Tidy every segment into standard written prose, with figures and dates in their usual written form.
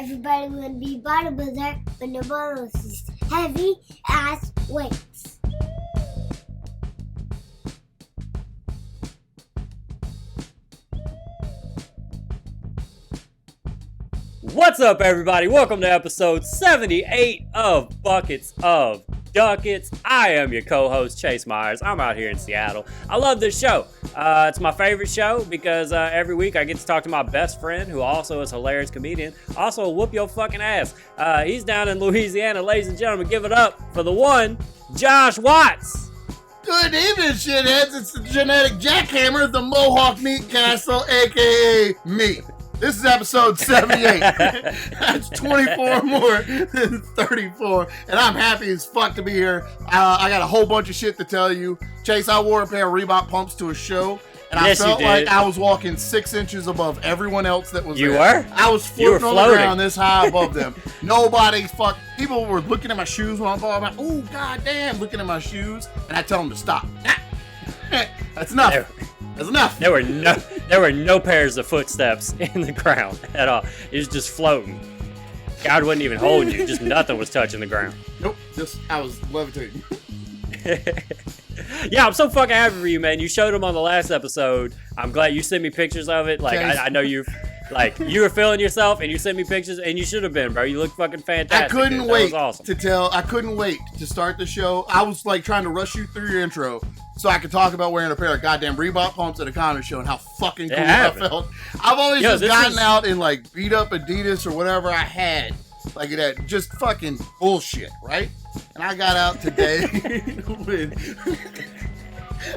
Everybody wanna be bodybuilder, but no one wants these heavy ass weights. What's up, everybody? Welcome to episode 78 of Buckets of Duckets. I am your co-host, Chase Myers. I'm out here in Seattle. I love this show. It's my favorite show because every week I get to talk to my best friend, who also is a hilarious comedian. Also, whoop your fucking ass. He's down in Louisiana. Ladies and gentlemen, give it up for the one, Josh Watts. Good evening, shitheads. It's the genetic jackhammer, the Mohawk Meat Castle, a.k.a. me. This is episode 78. That's 24 more than 34. And I'm happy as fuck to be here. I got a whole bunch of shit to tell you. Chase, I wore a pair of Reebok Pumps to a show. And yes, I felt like I was walking 6 inches above everyone else that was there. You were? I was floating on the ground this high above them. People were looking at my shoes when I'm falling. I'm like, oh, goddamn, looking at my shoes. And I tell them to stop. That's enough. That's enough. There were no pairs of footsteps in the ground at all. It was just floating. God wasn't even holding you. Just nothing was touching the ground. Nope. I was levitating. Yeah, I'm so fucking happy for you, man. You showed them on the last episode. I'm glad you sent me pictures of it. Like, I know you were feeling yourself, and you sent me pictures, and you should have been, bro. You look fucking fantastic. I couldn't wait awesome. I couldn't wait to start the show. I was like trying to rush you through your intro so I could talk about wearing a pair of goddamn Reebok Pumps at a comedy show and how fucking cool I felt. I've always gotten out in like beat up Adidas or whatever I had. Like that, just fucking bullshit, right? And I got out today and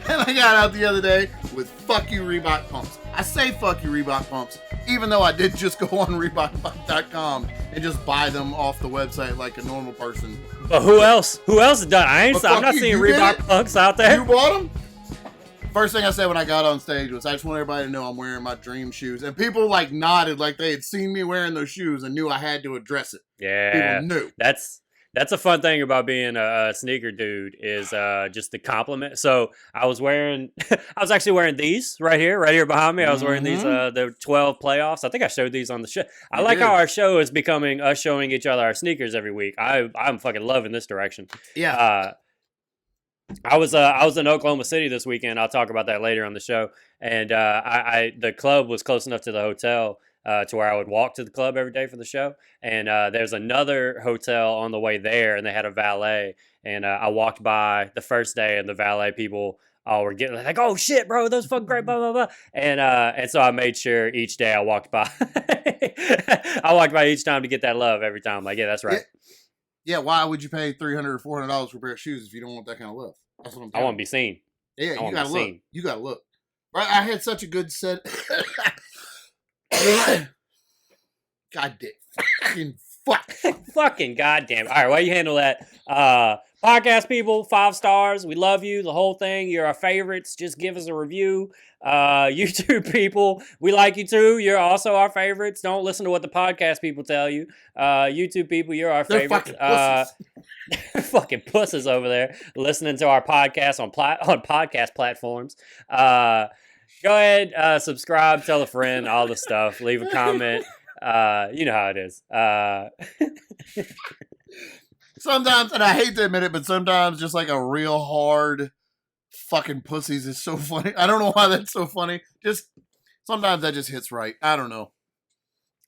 I got out the other day with fuck you Reebok Pumps. I say fuck you Reebok Pumps, even though I did just go on Reebok.com and just buy them off the website like a normal person. But who else? Who else has done it? I'm not seeing Reebok Pumps out there. You bought them? First thing I said when I got on stage was, I just want everybody to know I'm wearing my dream shoes. And people like nodded like they had seen me wearing those shoes and knew I had to address it. Yeah. People knew. That's a fun thing about being a sneaker dude is just the compliment. So I was actually wearing these right here behind me. I was wearing these, the 12 playoffs. I think I showed these on the show. I like how our show is becoming us showing each other our sneakers every week. I'm fucking loving this direction. Yeah. I was in Oklahoma City this weekend. I'll talk about that later on the show. And the club was close enough to the hotel to where I would walk to the club every day for the show. And there's another hotel on the way there, and they had a valet. And I walked by the first day, and the valet people all were getting like, "Oh shit, bro, those fucking great, blah blah blah." And so I made sure each day I walked by. I walked by each time to get that love every time. Like, yeah, that's right. Yeah, why would you pay $300 or $400 for a pair of shoes if you don't want that kind of love? That's what I'm saying. I want to be seen. Yeah, you gotta look. You gotta look. Right, I had such a good set. God damn. Fucking fuck. Fucking goddamn. All right, while you handle that, podcast people, 5 stars. We love you. The whole thing. You're our favorites. Just give us a review. YouTube people, we like you too. You're also our favorites. Don't listen to what the podcast people tell you. YouTube people, you're our favorites. Fucking pussies over there listening to our podcast on podcast platforms. Go ahead, subscribe, tell a friend, all the stuff. Leave a comment. You know how it is. Sometimes, and I hate to admit it, but sometimes just like a real hard fucking pussies is so funny. I don't know why that's so funny. Just sometimes that just hits right. I don't know.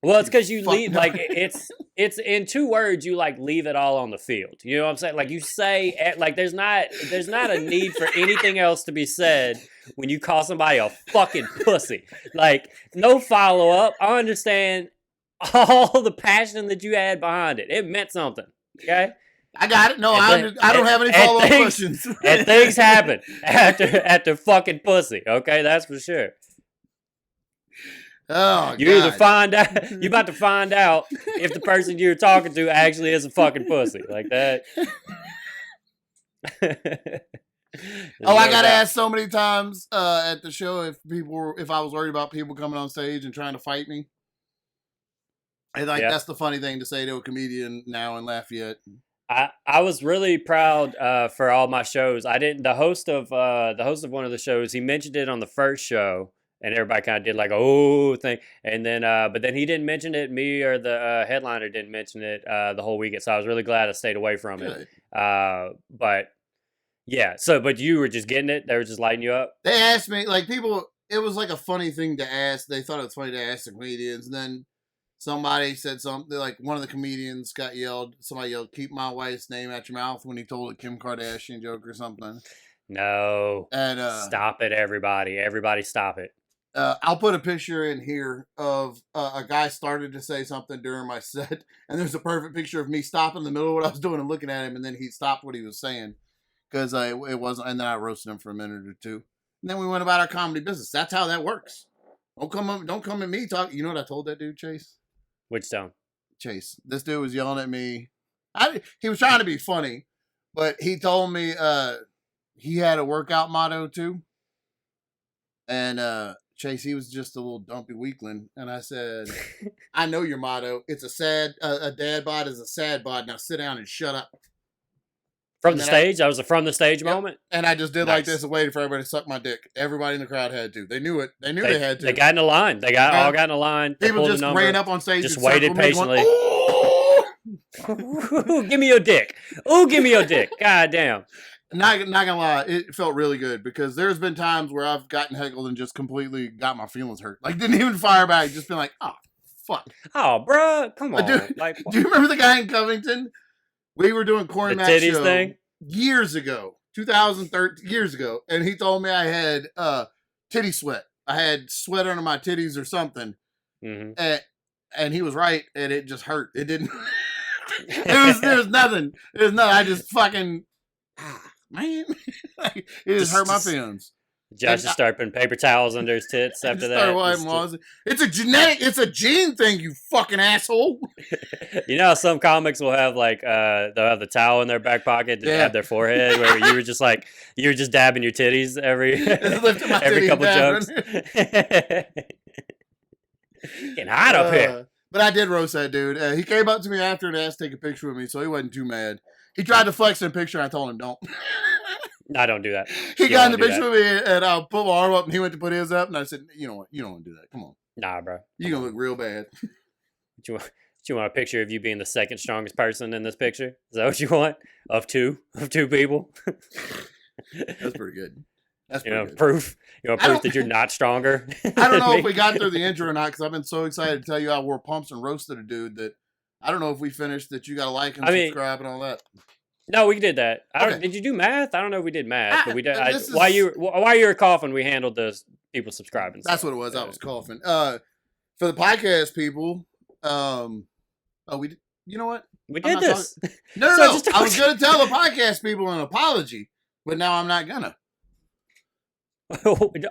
Well, it's because you leave, like, it's in 2 words, you like leave it all on the field. You know what I'm saying? Like, you say, like, there's not a need for anything else to be said when you call somebody a fucking pussy. Like, no follow up. I understand all the passion that you had behind it. It meant something. Okay? I got it. No, I don't have any follow-up questions. And things happen after fucking pussy. Okay, that's for sure. Oh, you either find out, you about to find out if the person you're talking to actually is a fucking pussy like that. I got asked so many times at the show if I was worried about people coming on stage and trying to fight me. And that's the funny thing to say to a comedian now in Lafayette. I was really proud for all my shows. The host of one of the shows, he mentioned it on the first show. and everybody kind of did like oh thing, and then but then he didn't mention it. Me or the headliner didn't mention it the whole weekend, so I was really glad I stayed away from it. But yeah, but you were just getting it. They were just lighting you up. They asked me, like, people. It was like a funny thing to ask. They thought it was funny to ask the comedians, and then somebody said something like one of the comedians got yelled. Somebody yelled, "Keep my wife's name out your mouth" when he told a Kim Kardashian joke or something. No, and stop it, everybody! Everybody, stop it. I'll put a picture in here of a guy started to say something during my set, and there's a perfect picture of me stopping in the middle of what I was doing and looking at him, and then he stopped what he was saying because it wasn't, and then I roasted him for a minute or two, and then we went about our comedy business. That's how that works. Don't come at me talk. You know what I told that dude, Chase? Which town? Chase. This dude was yelling at me. He was trying to be funny, but he told me he had a workout motto too, and Chase, he was just a little dumpy weakling, and I said, "I know your motto. It's a Dadbod is a Sadbod. Now sit down and shut up." From the stage? That was a from the stage moment? And I just did like this and waited for everybody to suck my dick. Everybody in the crowd had to. They knew it. They knew they had to. They got in a line. They all got in a line. People just ran up on stage. Just waited patiently. Going, give me your dick. Ooh, give me your dick. God damn. Not gonna lie, it felt really good because there's been times where I've gotten heckled and just completely got my feelings hurt. Like, didn't even fire back. Just been like, oh, fuck. Oh, bruh, come on. Do you remember the guy in Covington? We were doing Corey Mack's show thing? Years ago, 2013, years ago, and he told me I had titty sweat. I had sweat under my titties or something, and he was right, and it just hurt. It didn't. There's nothing. There's nothing. I just fucking man, it just hurt my feelings. Josh just started putting paper towels under his tits after that. It's a gene thing, you fucking asshole. You know how some comics will have like they'll have the towel in their back pocket to dab their forehead, where you were just dabbing your titties every couple jokes. Getting hot up here. But I did roast that dude. He came up to me after and asked to take a picture with me, so he wasn't too mad. He tried to flex in a picture, and I told him don't. I don't do that. He got in the picture with me, and I put my arm up, and he went to put his up, and I said, "You know what? You don't want to do that. Come on." Nah, bro. You're gonna look real bad. Do you want a picture of you being the second strongest person in this picture? Is that what you want? Of two people? That's pretty good. That's pretty good. Proof. You want proof that you're not stronger? I don't know if we got through the intro or not, because I've been so excited to tell you I wore pumps and roasted a dude that I don't know if we finished that you got to like and subscribe and all that. No, we did that. Did you do math? I don't know if we did math, but we did. While you were coughing, we handled the people subscribing. That's what it was. I was coughing. For the podcast people, we did. You know what? We did this. No. I was going to tell the podcast people an apology, but now I'm not gonna.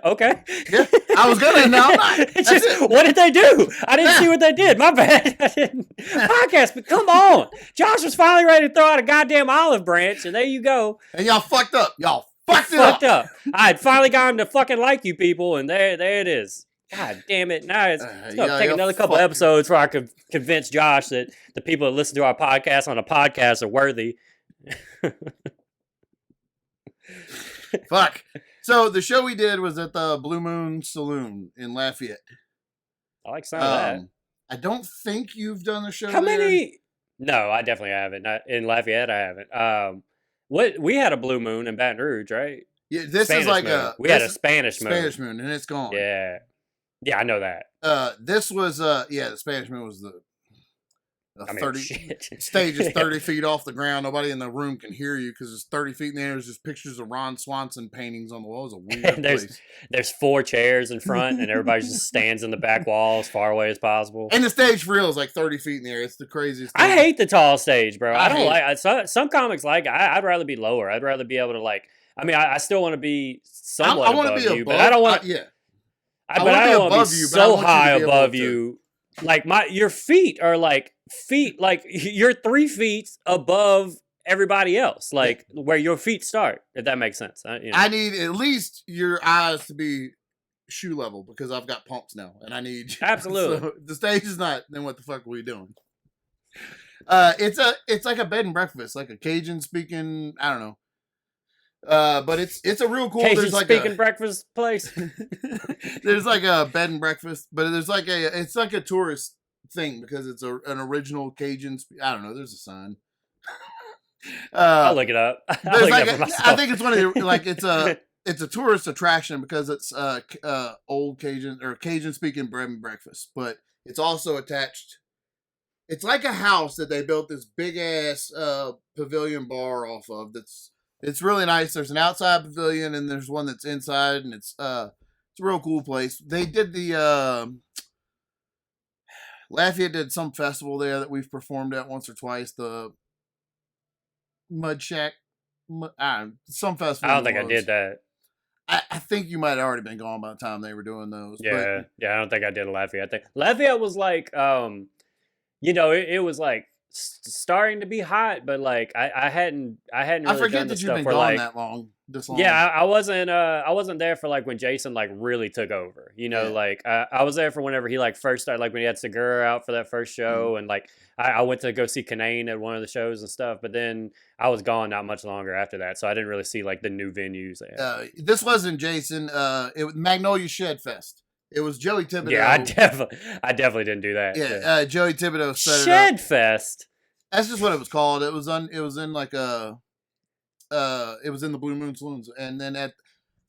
Okay. Yeah, I was gonna. Now I'm not. What did they do? I didn't see what they did. My bad. I didn't. Podcast, but come on. Josh was finally ready to throw out a goddamn olive branch, and there you go. And y'all fucked up. Y'all fucked up. I had finally got him to fucking like you people, and there it is. God damn it. Now it's going to take another couple episodes before I could convince Josh that the people that listen to our podcast on a podcast are worthy. Fuck. So the show we did was at the Blue Moon Saloon in Lafayette. I like some of that. I don't think you've done the show How many? No, I definitely haven't. Not in Lafayette, I haven't. We had a Blue Moon in Baton Rouge, right? Yeah, this Spanish is like moon. We had a Spanish moon. Spanish moon, and it's gone. Yeah. Yeah, I know that. This was the Spanish moon was the 30 stage is 30 feet off the ground. Nobody in the room can hear you because it's 30 feet in the air. There's just pictures of Ron Swanson paintings on the walls. It's a weird place. There's 4 chairs in front, and everybody just stands in the back wall as far away as possible. And the stage for real is like 30 feet in the air. It's the craziest thing. I hate the tall stage, bro. I don't like some comics like I'd rather be lower. I'd rather be able to I still want to be somewhat above you, but I don't want to. I don't want to be so high above you. Like your feet are like you're 3 feet above everybody else, like where your feet start, if that makes sense. I need at least your eyes to be shoe level because I've got pumps now, and I need absolutely. So the stage is not. Then what the fuck are we doing? It's like a bed and breakfast, like a Cajun speaking. I don't know. But it's a real cool. Cajun There's like speaking breakfast place. there's like a bed and breakfast, but there's like it's like a tourist thing because it's an original Cajun. I don't know. There's a sign. I'll look it up. I'll There's look like it up for myself. I think it's one of the like it's a tourist attraction because it's old Cajun or Cajun speaking bread and breakfast, but it's also attached. It's like a house that they built this big ass pavilion bar off of. It's really nice. There's an outside pavilion and there's one that's inside, and it's a real cool place. They did the Lafayette did some festival there that we've performed at once or twice. The Mud Shack, some festival. I don't think I did that. I think you might have already been gone by the time they were doing those. Yeah, I don't think I did a Lafayette. I think Lafayette was like, it was like starting to be hot, but like I hadn't really I forget done the that you've stuff been for gone like that long. This long. yeah, I wasn't there for like when Jason like really took over. Like I was there for whenever he like first started, like when he had Segura out for that first show, and like I went to go see Kanane at one of the shows and stuff. But then I was gone not much longer after that, so I didn't really see like the new venues. This wasn't Jason. It was Magnolia Shed Fest. It was Joey Thibodeau. Yeah, I definitely didn't do that. Yeah, Joey Thibodeau set it up. Shed Fest. That's just what it was called. It was in like it was in the Blue Moon Saloons, and then at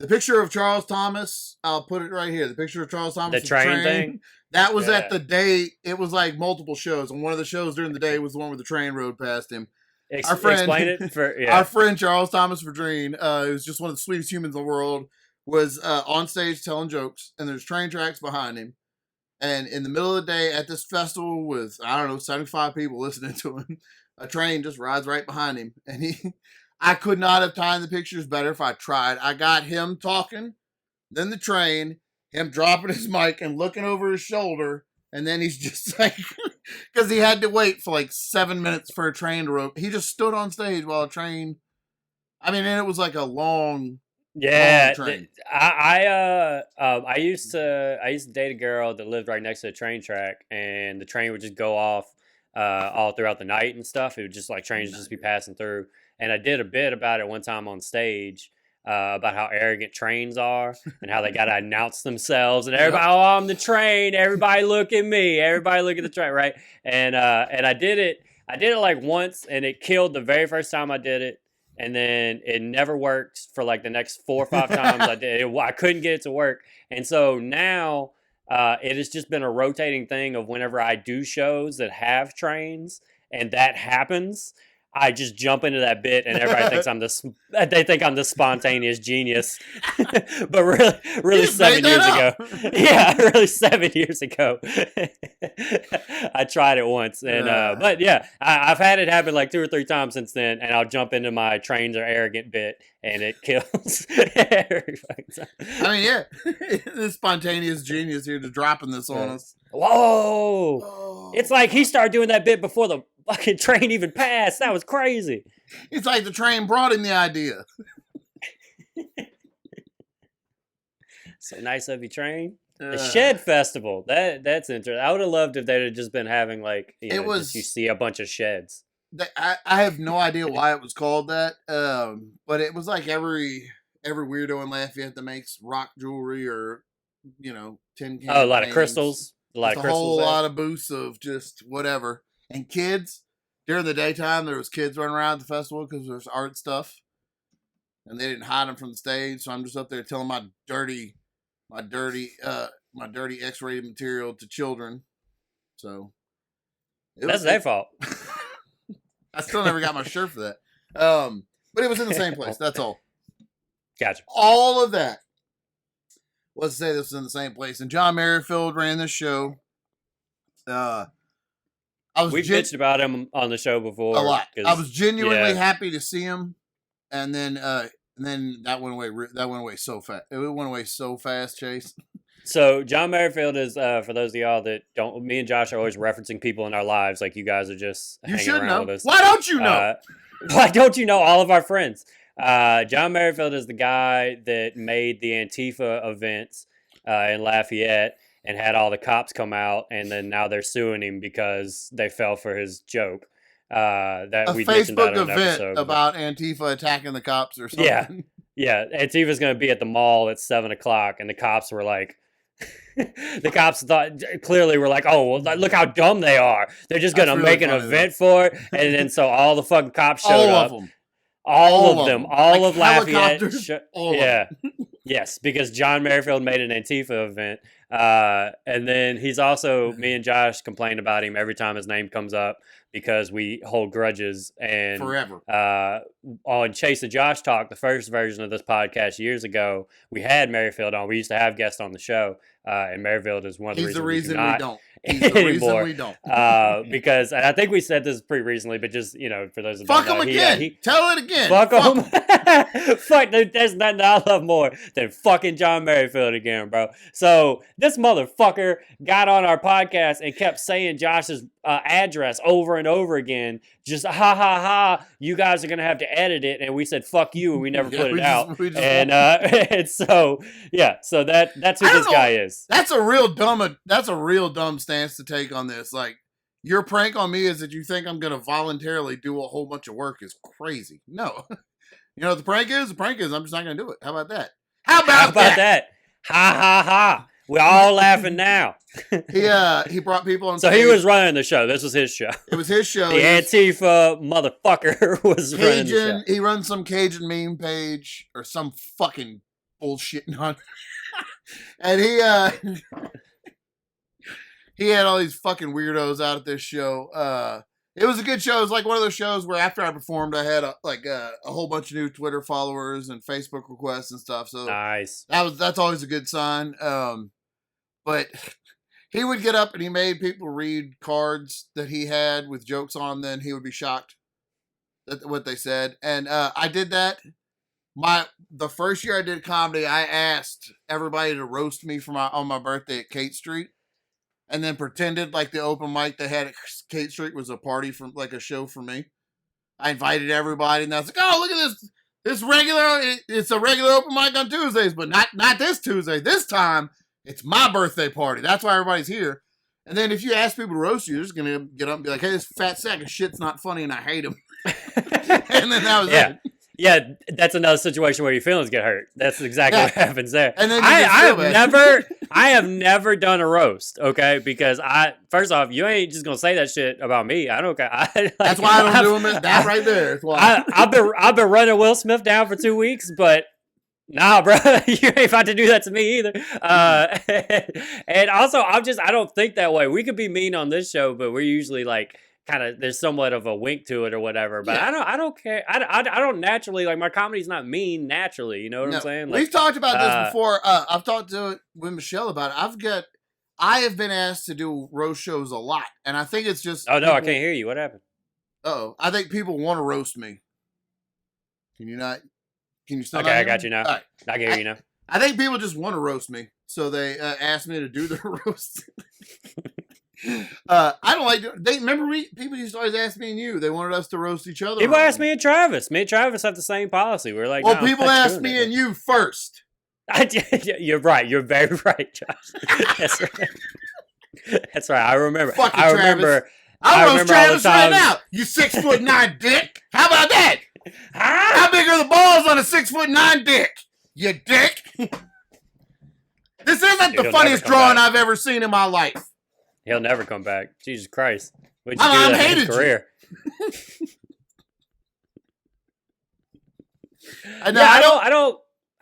the picture of Charles Thomas, I'll put it right here. The picture of Charles Thomas, The train thing. That was at the day. It was like multiple shows, and one of the shows during the day was the one where the train rode past him. Our friend, explain it for our friend Charles Thomas Verdreen, who's just one of the sweetest humans in the world, was on stage telling jokes, and there's train tracks behind him. And in the middle of the day at this festival with, I don't know, 75 people listening to him, a train just rides right behind him. And I could not have timed the pictures better if I tried. I got him talking, then the train, him dropping his mic and looking over his shoulder. And then he's just like, because he had to wait for like 7 minutes for a train to roll. He just stood on stage while a train, and it was like a long, yeah. train. I used to date a girl that lived right next to the train track, and the train would just go off all throughout the night and stuff. It would just like trains would just be passing through. And I did a bit about it one time on stage. About how arrogant trains are and how they gotta announce themselves and everybody, oh, I'm the train, everybody look at me, everybody look at the train, right? And I did it like once, and it killed the very first time I did it, and then it never worked for like the next 4 or 5 times I did it. I couldn't get it to work, and so now it has just been a rotating thing of whenever I do shows that have trains and that happens, I just jump into that bit, and everybody thinks they think I'm the spontaneous genius. But really 7 years ago. Yeah, really 7 years ago. I tried it once, and but yeah, I've had it happen like 2 or 3 times since then, and I'll jump into my trains are arrogant bit, and it kills every fucking time. Yeah, this spontaneous genius here just dropping this on us. Whoa! Oh. It's like he started doing that bit before the fucking train even passed. That was crazy. It's like the train brought him the idea. So nice of you, train. The Shed Festival. That's interesting. I would have loved if they'd have just been having like just you see a bunch of sheds. I have no idea why it was called that. But it was like every weirdo in Lafayette that makes rock jewelry or tin cans. Oh, a lot of crystals. A whole lot of booths of just whatever. And kids, during the daytime, there was kids running around the festival because there's art stuff. And they didn't hide them from the stage. So I'm just up there telling my dirty X-rated material to children. So. That's their fault. I still never got my shirt for that. But it was in the same place. That's all. Gotcha. All of that was to say this was in the same place. And John Merrifield ran this show. We've bitched about him on the show before. A lot. I was genuinely happy to see him. And then that went away. That went away so fast. It went away so fast, Chase. So John Merrifield is, for those of y'all that don't, me and Josh are always referencing people in our lives. Like you guys are just hanging around with us. Why don't you know? Why don't you know all of our friends? John Merrifield is the guy that made the Antifa events in Lafayette and had all the cops come out, and then now they're suing him because they fell for his joke. that A we mentioned Facebook that in an event episode. about Antifa attacking the cops or something. Yeah. Yeah, Antifa's going to be at the mall at 7:00, and the cops were like, the cops clearly were like, oh, well, look how dumb they are. They're just going to That's really make an funny, event for it. And then so all the fucking cops showed All up. of them. All of them. All Like of Lafayette. helicopters, all of Yeah. Yes, because John Merrifield made an Antifa event. And then he's also, me and Josh complain about him every time his name comes up because we hold grudges. And Forever. on Chase the Josh Talk, the first version of this podcast years ago, we had Merrifield on. We used to have guests on the show. And Merrifield is one of the He's the reasons reason we don't. He's the anymore. reason we don't. Because and I think we said this pretty recently, but just, for those that Fuck don't him know, again. Tell it again. Fuck him. Fuck, dude, there's nothing I love more than fucking John Merrifield again, bro. So this motherfucker got on our podcast and kept saying Josh's address over and over again. Just ha ha ha. You guys are gonna have to edit it, and we said fuck you, and we never put it out. And so yeah, so that's who this guy is. That's a real dumb stance to take on this. Like, your prank on me is that you think I'm gonna voluntarily do a whole bunch of work is crazy. No. You know what the prank is? The prank is I'm just not gonna do it. How about that? How about that? Ha ha ha. We're all laughing now. He brought people on So stage. he was running the show. This was his show. It was his show. The Antifa motherfucker was running the show. He runs some Cajun meme page or some fucking bullshit on. And he had all these fucking weirdos out at this show. It was a good show. It was like one of those shows where after I performed, I had a whole bunch of new Twitter followers and Facebook requests and stuff. So nice. That's always a good sign. But he would get up and he made people read cards that he had with jokes on them. Then he would be shocked at what they said. And I did that. The first year I did comedy, I asked everybody to roast me on my birthday at Kate Street. And then pretended like the open mic they had at Kate Street was a party from like a show for me. I invited everybody, and I was like, "Oh, look at this! It's a regular open mic on Tuesdays, but not this Tuesday. This time it's my birthday party. That's why everybody's here." And then if you ask people to roast you, they're just gonna get up and be like, "Hey, this fat sack of shit's not funny, and I hate him." And then that was it. Yeah, that's another situation where your feelings get hurt. That's exactly what happens there. And then I have never done a roast, okay? Because first off, you ain't just gonna say that shit about me. I don't care. That's why I don't do them. That right there. That's why. I've been running Will Smith down for 2 weeks, but nah, bro, you ain't about to do that to me either. And also, I don't think that way. We could be mean on this show, but we're usually like, kind of, there's somewhat of a wink to it or whatever, but yeah. I don't care. I don't naturally, like, my comedy's not mean naturally, you know what I'm saying? Like, we've talked about this before. I've talked with Michelle about it. I have been asked to do roast shows a lot, and I think it's just I can't hear you. What happened? I think people want to roast me. Can you still okay, I got you now. Right. I can hear you now. I think people just want to roast me, so they asked me to do the roast. I don't like. People used to always ask me and you. They wanted us to roast each other. People asked me and Travis. Me and Travis have the same policy. We're like, well, people asked me and you first. You're right. You're very right, Josh. That's right. That's right. I remember. Fuck you, Travis. I'll roast Travis right now. You 6'9" dick. How about that? How big are the balls on a 6'9" dick? You dick. This isn't the funniest drawing I've ever seen in my life. He'll never come back. Jesus Christ. What'd you do that in his career? I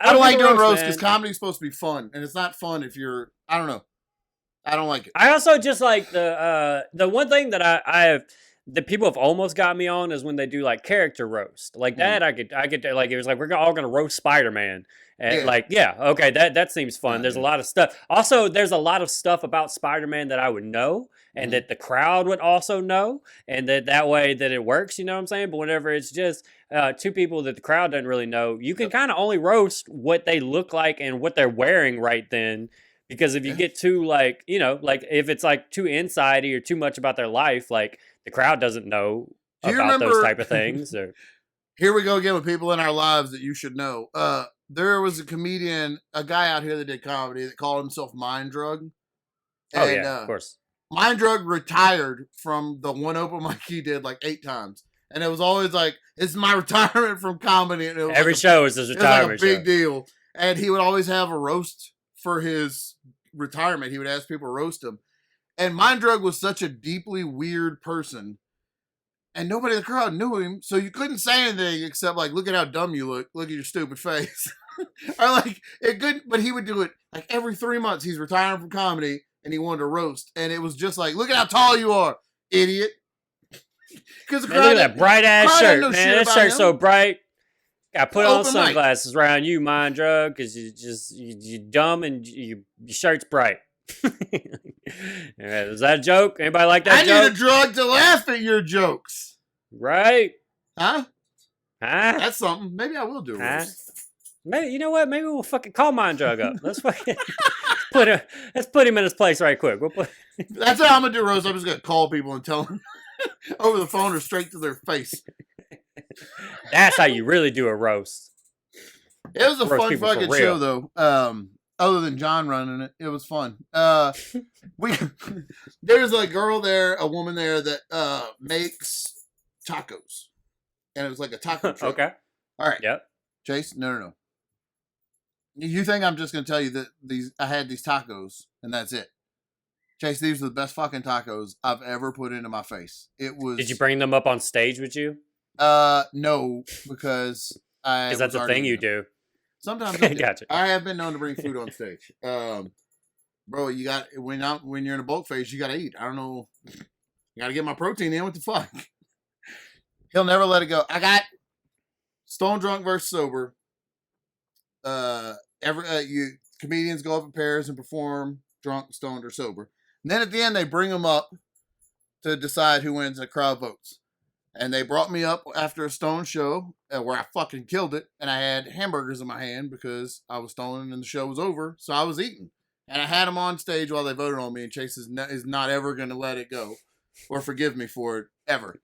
don't like doing roasts because comedy's supposed to be fun, and it's not fun if you're. I don't know. I don't like it. I also just like the one thing that I have that people have almost got me on is when they do like character roast like that. I could like it was like we're all gonna roast Spider-Man. And okay, that seems fun. There's a lot of stuff. Also, there's a lot of stuff about Spider-Man that I would know and that the crowd would also know, and that way that it works, you know what I'm saying? But whenever it's just two people that the crowd doesn't really know, you can kind of only roast what they look like and what they're wearing right then. Because if you get too like, like if it's like too insidey or too much about their life, like the crowd doesn't know about those type of things. Or here we go again with people in our lives that you should know. There was a comedian, a guy out here that did comedy that called himself Mind Drug. And, of course. Mind Drug retired from the one open mic he did like 8 times. And it was always like, it's my retirement from comedy. And it was Every like show is his it was like a retirement big show. deal. And he would always have a roast for his retirement. He would ask people to roast him. And Mind Drug was such a deeply weird person. And nobody in the crowd knew him. So you couldn't say anything except like, look at how dumb you look. Look at your stupid face. Or like, it couldn't, but he would do it like every 3 months. He's retiring from comedy and he wanted to roast. And it was just like, look at how tall you are, idiot. Because Man, look at that bright ass shirt, man. That shirt's so bright. Got to put on Open sunglasses around you, Mind Drug, because you dumb and your shirt's bright. Is that a joke? Anybody like that joke? I need a drug to laugh at your jokes. Right? Huh? Huh? That's something. Maybe I will do it. Huh? Maybe, you know what? Maybe we'll fucking call Mind Drug up. Let's fucking let's put him in his place right quick. That's how I'm gonna do roast. I'm just gonna call people and tell them over the phone or straight to their face. That's how you really do a roast. It was a Roast fun people fucking for show real. though. Other than John running it, it was fun. There's a girl there, a woman there that makes tacos, and it was like a taco truck. Okay. All right. Yep. Chase, no. You think I'm just gonna tell you that I had these tacos and that's it? Chase, these are the best fucking tacos I've ever put into my face. It was. Did you bring them up on stage with you? No, because Because that's a thing you do. Sometimes I do. Gotcha. I have been known to bring food on stage. Bro, you got when you're in a bulk phase, you gotta eat. I don't know. You gotta get my protein in. What the fuck? He'll never let it go. I got Stone Drunk versus Sober. Comedians go up in pairs and perform drunk, stoned, or sober. And then at the end, they bring them up to decide who wins. The crowd votes. And they brought me up after a Stone show where I fucking killed it. And I had hamburgers in my hand because I was stoned and the show was over. So I was eating. And I had them on stage while they voted on me. And Chase is not ever going to let it go or forgive me for it, ever.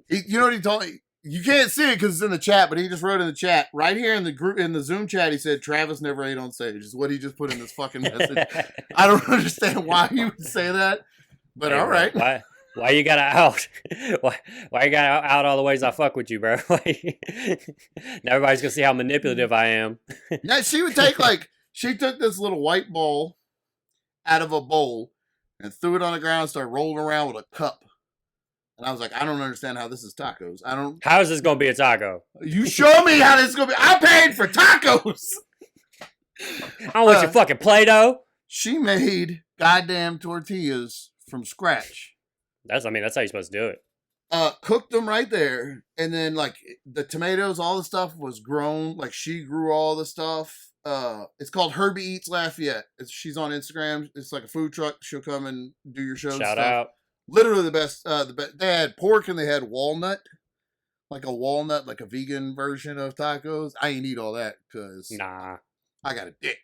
You know what he told me? You can't see it because it's in the chat, but he just wrote in the chat right here in the group in the Zoom chat. He said Travis never ate on stage. Is what he just put in this fucking message. I don't understand why he would say that, but hey, all right. Why you gotta out? Why you gotta out all the ways I fuck with you, bro? Now everybody's gonna see how manipulative I am. Now she would take she took this little white ball out of a bowl and threw it on the ground and started rolling around with a cup. And I was like, I don't understand how this is tacos. How is this going to be a taco? You show me how this is going to be. I paid for tacos. I don't want your fucking Play-Doh. She made goddamn tortillas from scratch. That's how you're supposed to do it. Cooked them right there. And then, the tomatoes, all the stuff was grown. She grew all the stuff. It's called Herbie Eats Lafayette. She's on Instagram. It's like a food truck. She'll come and do your show. Shout out. Literally the best. They had pork and they had walnut, like a vegan version of tacos. I ain't eat all that because nah, I got a dick.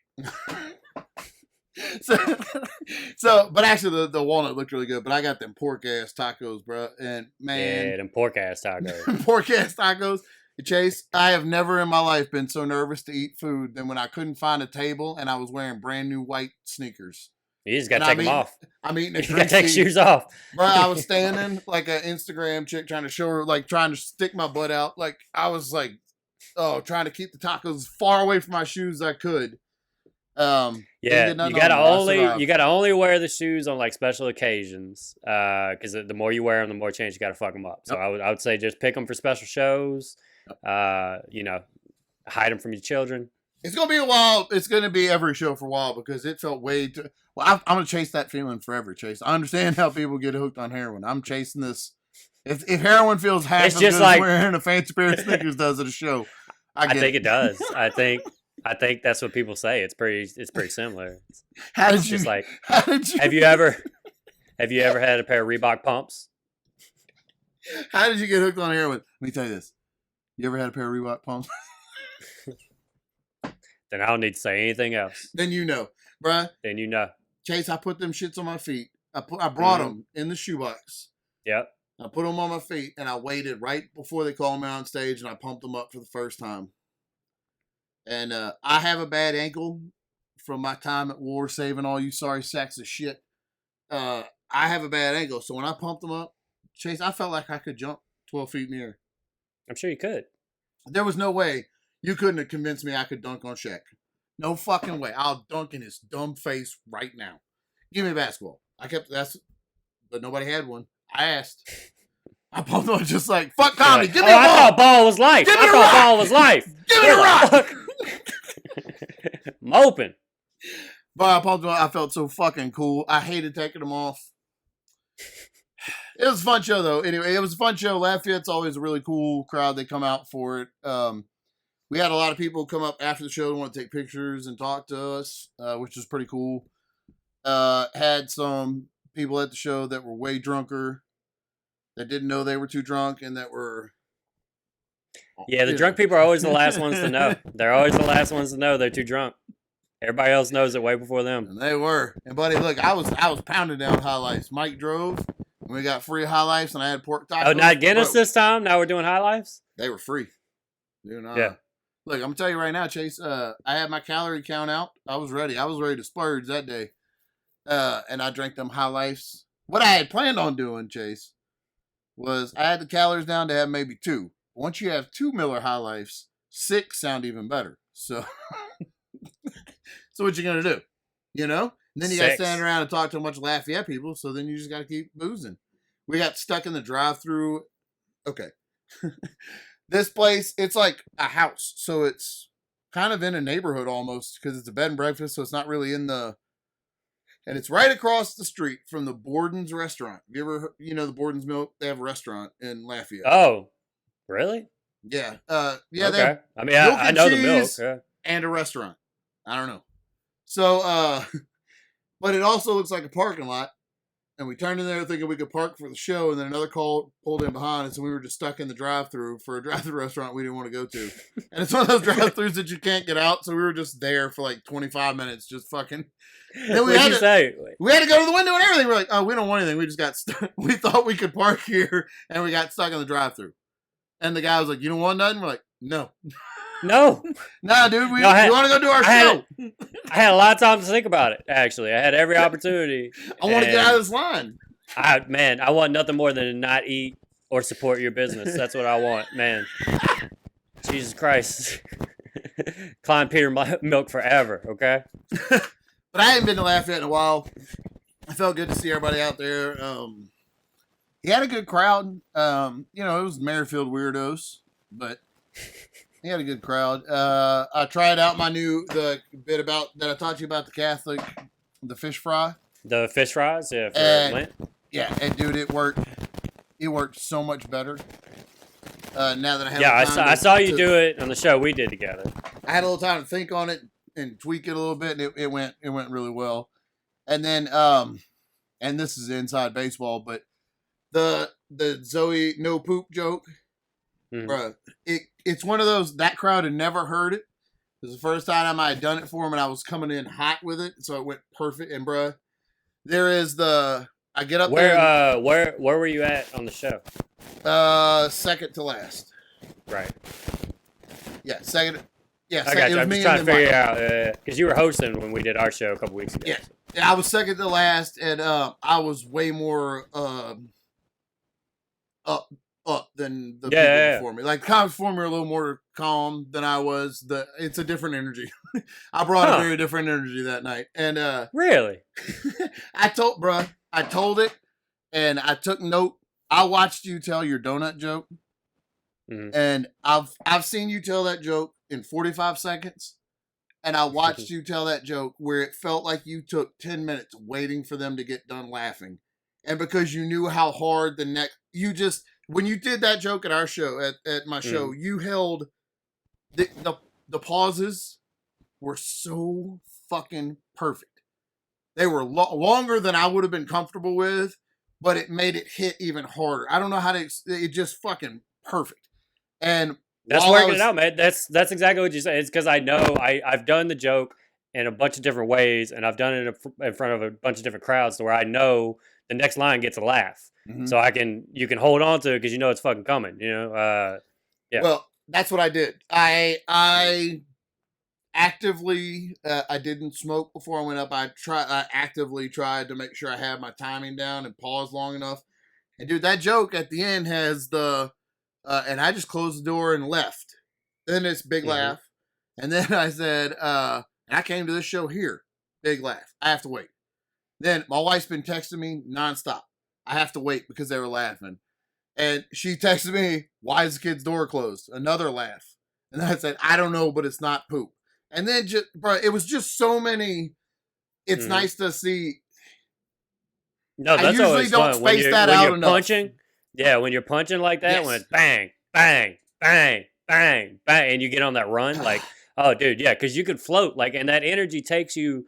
But actually the walnut looked really good. But I got them pork ass tacos, bro. And man, yeah, them pork ass tacos. Pork ass tacos. Chase, I have never in my life been so nervous to eat food than when I couldn't find a table and I was wearing brand new white sneakers. You just gotta take them off. I'm eating a You gotta take shoes off. Bro, I was standing like an Instagram chick trying to show her, trying to stick my butt out. I was trying to keep the tacos as far away from my shoes as I could. Yeah, you gotta only wear the shoes on special occasions. Because the more you wear them, the more chance you gotta fuck them up. So I would say just pick them for special shows. Hide them from your children. It's going to be a while. It's going to be every show for a while because it felt way too... Well, I'm going to chase that feeling forever, Chase. I understand how people get hooked on heroin. I'm chasing this. If heroin feels half as good as wearing a fancy pair of Snickers does at a show, I think it does. I think that's what people say. It's pretty similar. Have you ever had a pair of Reebok Pumps? How did you get hooked on heroin? Let me tell you this. You ever had a pair of Reebok Pumps? Then I don't need to say anything else. Then you know, bruh. Then you know. Chase, I put them shits on my feet. I brought them in the shoebox. Yep. I put them on my feet, and I waited right before they called me on stage, and I pumped them up for the first time. And I have a bad ankle from my time at war saving all you sorry sacks of shit. I I have a bad ankle. So when I pumped them up, Chase, I felt like I could jump 12 feet in the air. I'm sure you could. There was no way you couldn't have convinced me I could dunk on Shaq. No fucking way. I'll dunk in his dumb face right now. Give me a basketball. But nobody had one. I asked. I pumped on just like, fuck comedy. Give me a ball. I thought ball was life. Give me a rock. Ball was life. Give me a rock. Moping. But I pumped on. I felt so fucking cool. I hated taking them off. It was a fun show, though. Anyway, it was a fun show. Lafayette's always a really cool crowd. They come out for it. We had a lot of people come up after the show and want to take pictures and talk to us, which was pretty cool. Had some people at the show that were way drunker, that didn't know they were too drunk, and that were... Yeah, the drunk people are always the last ones to know. They're always the last ones to know they're too drunk. Everybody else knows it way before them. And they were. And buddy, look, I was pounding down High Lifes. Mike drove, and we got free High Lifes, and I had pork tacos. Oh, not Guinness this time? Now we're doing High Lifes? They were free. Dude, yeah. Look, I'm gonna tell you right now, Chase. I had my calorie count out. I was ready. I was ready to splurge that day. And I drank them High Lifes. What I had planned on doing, Chase, was I had the calories down to have maybe 2. Once you have 2 Miller High Lifes, 6 sound even better. So, so what you gonna do? You know? And then you got to stand around and talk to a bunch of Lafayette people. So then you just got to keep boozing. We got stuck in the drive-through. Okay. This place, it's like a house. So it's kind of in a neighborhood almost because it's a bed and breakfast. So it's not really in the... And it's right across the street from the Borden's restaurant. You ever heard, the Borden's Milk? They have a restaurant in Lafayette. Oh, really? Yeah. Yeah. Okay. I mean, I know the milk. Yeah. And a restaurant. I don't know. So, but it also looks like a parking lot. And we turned in there thinking we could park for the show, and then another call pulled in behind us, and we were just stuck in the drive-thru for a drive-thru restaurant we didn't want to go to. And it's one of those drive-thrus that you can't get out, so we were just there for like 25 minutes, just fucking. Then we had to say? We had to go to the window and everything. We're like, oh, we don't want anything. We just got stuck. We thought we could park here, and we got stuck in the drive-thru. And the guy was like, "You don't want nothing?" We're like, "No." No. Nah, dude, we want to go do our show. I had a lot of time to think about it, actually. I had every opportunity. I want to get out of this line. I want nothing more than to not eat or support your business. That's what I want, man. Jesus Christ. Climb Peter Milk forever, okay? But I hadn't been to Lafayette in a while. I felt good to see everybody out there. He had a good crowd. It was Merrifield weirdos, but... He had a good crowd. I tried out the bit about that I taught you about the Catholic, the fish fry. The fish fries, yeah, for Lent. Yeah, and dude, it worked. It worked so much better. Now that I have I saw you do it on the show we did together. I had a little time to think on it and tweak it a little bit, and it went really well. And then and this is inside baseball, but the Zoe no poop joke. Bruh, it's one of those, that crowd had never heard it. It was the first time I had done it for them, and I was coming in hot with it, so it went perfect. And bruh, there is I get up there. Where were you at on the show? Second to last. Right. Yeah, second. Yeah, I got you. I'm just trying to figure out, because you were hosting when we did our show a couple weeks ago. Yeah, I was second to last, and I was way more up than the people before me. Like, the comments before me were a little more calm than I was. It's a different energy. I brought a very different energy that night. And really? I told it, and I took note. I watched you tell your donut joke. Mm-hmm. And I've seen you tell that joke in 45 seconds. And I watched you tell that joke where it felt like you took 10 minutes waiting for them to get done laughing. And because you knew how hard when you did that joke at our show, at my show, you held the pauses were so fucking perfect. They were longer than I would have been comfortable with, but it made it hit even harder. I don't know how to. It just fucking perfect. And that's working it out, man. That's exactly what you said. It's because I know I've done the joke in a bunch of different ways, and I've done it in front of a bunch of different crowds, to where I know the next line gets a laugh. Mm-hmm. So you can hold on to it because you know it's fucking coming. Yeah. Well, that's what I did. I actively, I didn't smoke before I went up. I actively tried to make sure I had my timing down and pause long enough. And dude, that joke at the end has the, and I just closed the door and left. Then it's big laugh. And then I said, and I came to this show here. Big laugh. I have to wait. Then my wife's been texting me nonstop. I have to wait because they were laughing. And she texted me, why is the kid's door closed? Another laugh. And I said, I don't know, but it's not poop. And then just, bro, it was just so many. It's nice to see. No, that's I usually always don't fun. When space you're, that when out you're enough. punching, yeah, when you're punching like that, Yes. when it's bang, bang, bang, bang, bang, and you get on that run, like, oh, dude, yeah, because you could float, like, and that energy takes you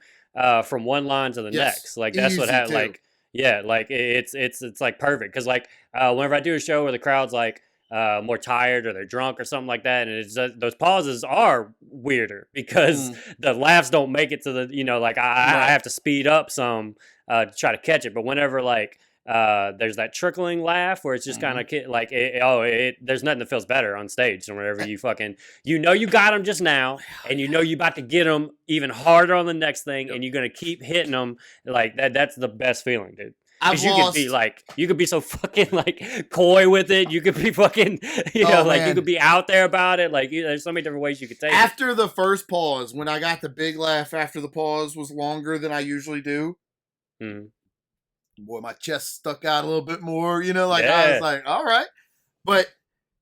from one line to the Yes. next. Like, that's what Easy, happened. too. Like, yeah, like it's like perfect because like whenever I do a show where the crowd's like more tired or they're drunk or something like that, and it's those pauses are weirder because the laughs don't make it to the like I have to speed up some to try to catch it. But whenever like there's that trickling laugh where it's just kind of like there's nothing that feels better on stage than whenever you fucking you got them just now and you about to get them even harder on the next thing and you're gonna keep hitting them like that. That's the best feeling, dude. Because you could be so fucking like coy with it. You could be fucking, you could be out there about it. Like there's so many different ways you could take it. After the first pause, when I got the big laugh after the pause was longer than I usually do, boy, my chest stuck out a little bit more. I was like, all right. But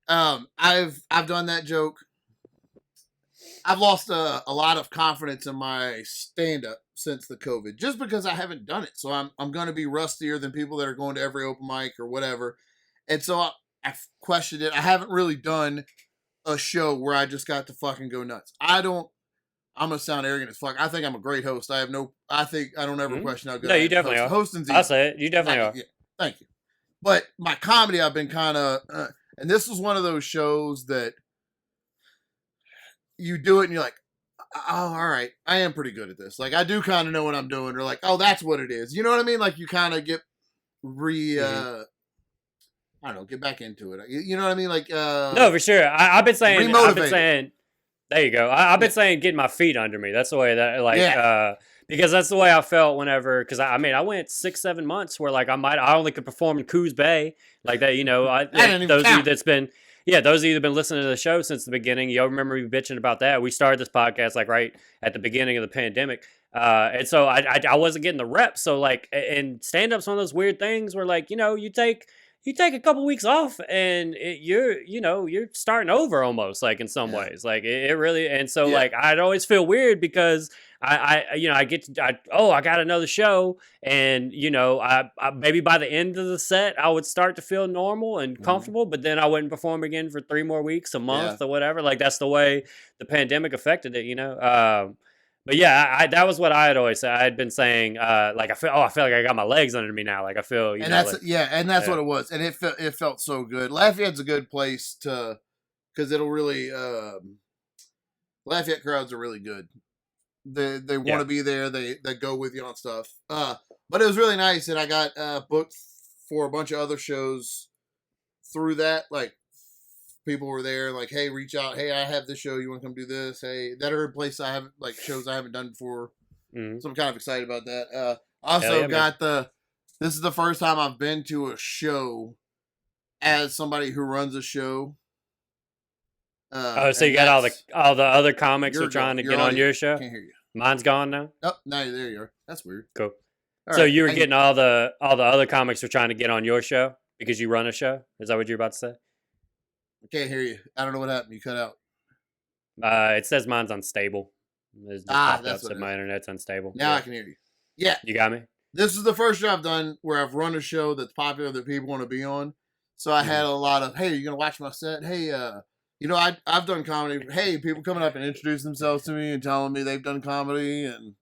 I've done that joke. I've lost a lot of confidence in my stand-up since the COVID, just because I haven't done it. So I'm going to be rustier than people that are going to every open mic or whatever. And so I've questioned it. I haven't really done a show where I just got to fucking go nuts. I'm going to sound arrogant as fuck. I think I'm a great host. I don't ever question how good I am. No, you definitely are. Hosting's easy. I'll say it. You definitely are. Yeah, thank you. But my comedy, I've been kind of, and this was one of those shows that you do it and you're like, oh, all right, I am pretty good at this. Like, I do kind of know what I'm doing. Or like, oh, that's what it is. You know what I mean? Like, you kind of get I don't know, get back into it. You know what I mean? Like, no, for sure. I've been saying, there you go. I've been saying getting my feet under me. That's the way that, because that's the way I felt whenever, because I went 6-7 months where like I only could perform in Coos Bay like that. Those of you that's been. Yeah, those of you that have been listening to the show since the beginning, you'll remember me bitching about that. We started this podcast like right at the beginning of the pandemic. And so I wasn't getting the reps. So like, and stand-up's one of those weird things where like, you take a couple weeks off and you're starting over almost like in some ways. Like it really, and so like, I'd always feel weird because I got another show and, I maybe by the end of the set, I would start to feel normal and comfortable, but then I wouldn't perform again for 3 more weeks, a month or whatever. Like that's the way the pandemic affected it, But yeah, that was what I had always said. I had been saying, like I feel like I got my legs under me now. Like I feel, and that's what it was, and it felt so good. Lafayette's a good place because it'll really Lafayette crowds are really good. They want to be there. They go with you on stuff. But it was really nice, and I got booked for a bunch of other shows through that. Like people were there, like, hey, reach out. Hey, I have this show. You want to come do this? Hey, that are a place I haven't like shows I haven't done before. So I'm kind of excited about that. Also got this is the first time I've been to a show as somebody who runs a show. So you got all the other comics are trying to get on your show? Can't hear you. Mine's gone now? Oh, no, there you are. That's weird. Cool. All so right. you were getting all the other comics are trying to get on your show because you run a show? Is that what you're about to say? I can't hear you. I don't know what happened. You cut out. It says mine's unstable. It's just popped up, so my internet's unstable. Now I can hear you. Yeah. You got me? This is the first show I've done where I've run a show that's popular that people want to be on. So I had a lot of, hey, are you going to watch my set? Hey, I've done comedy. Hey, people coming up and introducing themselves to me and telling me they've done comedy, and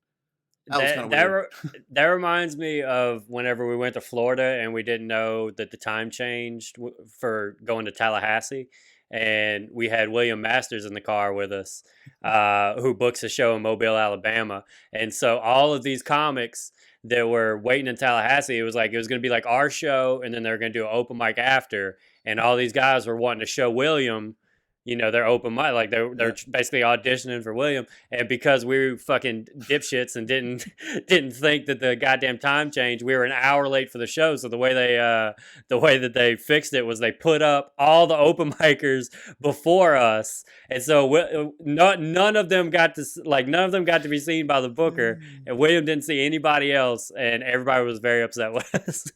that was kind of weird. That reminds me of whenever we went to Florida and we didn't know that the time changed for going to Tallahassee, and we had William Masters in the car with us, who books a show in Mobile, Alabama, and so all of these comics that were waiting in Tallahassee, it was going to be like our show, and then they were going to do an open mic after, and all these guys were wanting to show William they're open mic, like they're basically auditioning for William, and because we were fucking dipshits and didn't think that the goddamn time changed, we were an hour late for the show. So the way that they fixed it was they put up all the open micers before us, and so none of them got to be seen by the booker, and William didn't see anybody else, and everybody was very upset with us.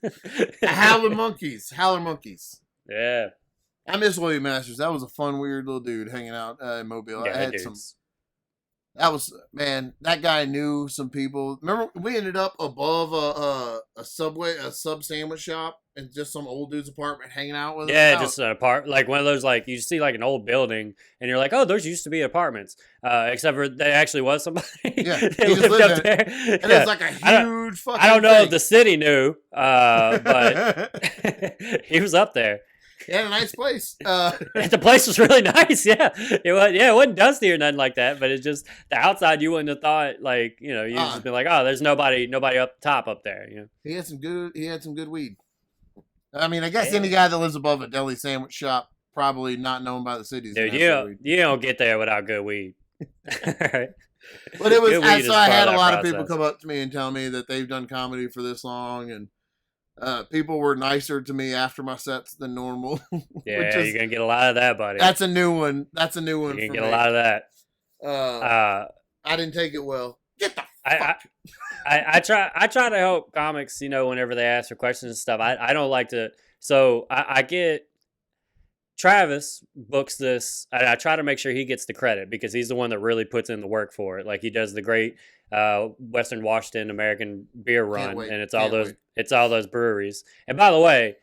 Howler monkeys. Yeah. I miss William Masters. That was a fun, weird little dude hanging out in Mobile. Yeah, I had that guy knew some people. Remember, we ended up above a Subway, a sub sandwich shop, and just some old dude's apartment hanging out with him. Yeah, just an apartment, like one of those, like you see like an old building, and you're like, oh, those used to be apartments. Except for there actually was somebody. Yeah, that he just lived up there. there. And it was like a huge fucking I don't know thing. if the city knew, but he was up there. He had a nice place. The place was really nice. Yeah, it wasn't dusty or nothing like that. But it's just the outside. You wouldn't have thought like you just been like, oh, there's nobody up top up there. He had some good weed. I mean, I guess any guy that lives above a deli sandwich shop probably not known by the cities. Dude, you don't get there without good weed. Right? But it was. So I had a lot of process. people come up to me and tell me that they've done comedy for this long and. People were nicer to me after my sets than normal. Yeah, you're gonna get a lot of that, buddy. That's a new one. You're gonna get a lot of that. I didn't take it well. Get the fuck. I try to help comics. Whenever they ask for questions and stuff, I don't like to. So I get Travis books this. I try to make sure he gets the credit because he's the one that really puts in the work for it. Like he does the great Western Washington American beer run, and it's all those breweries. And by the way,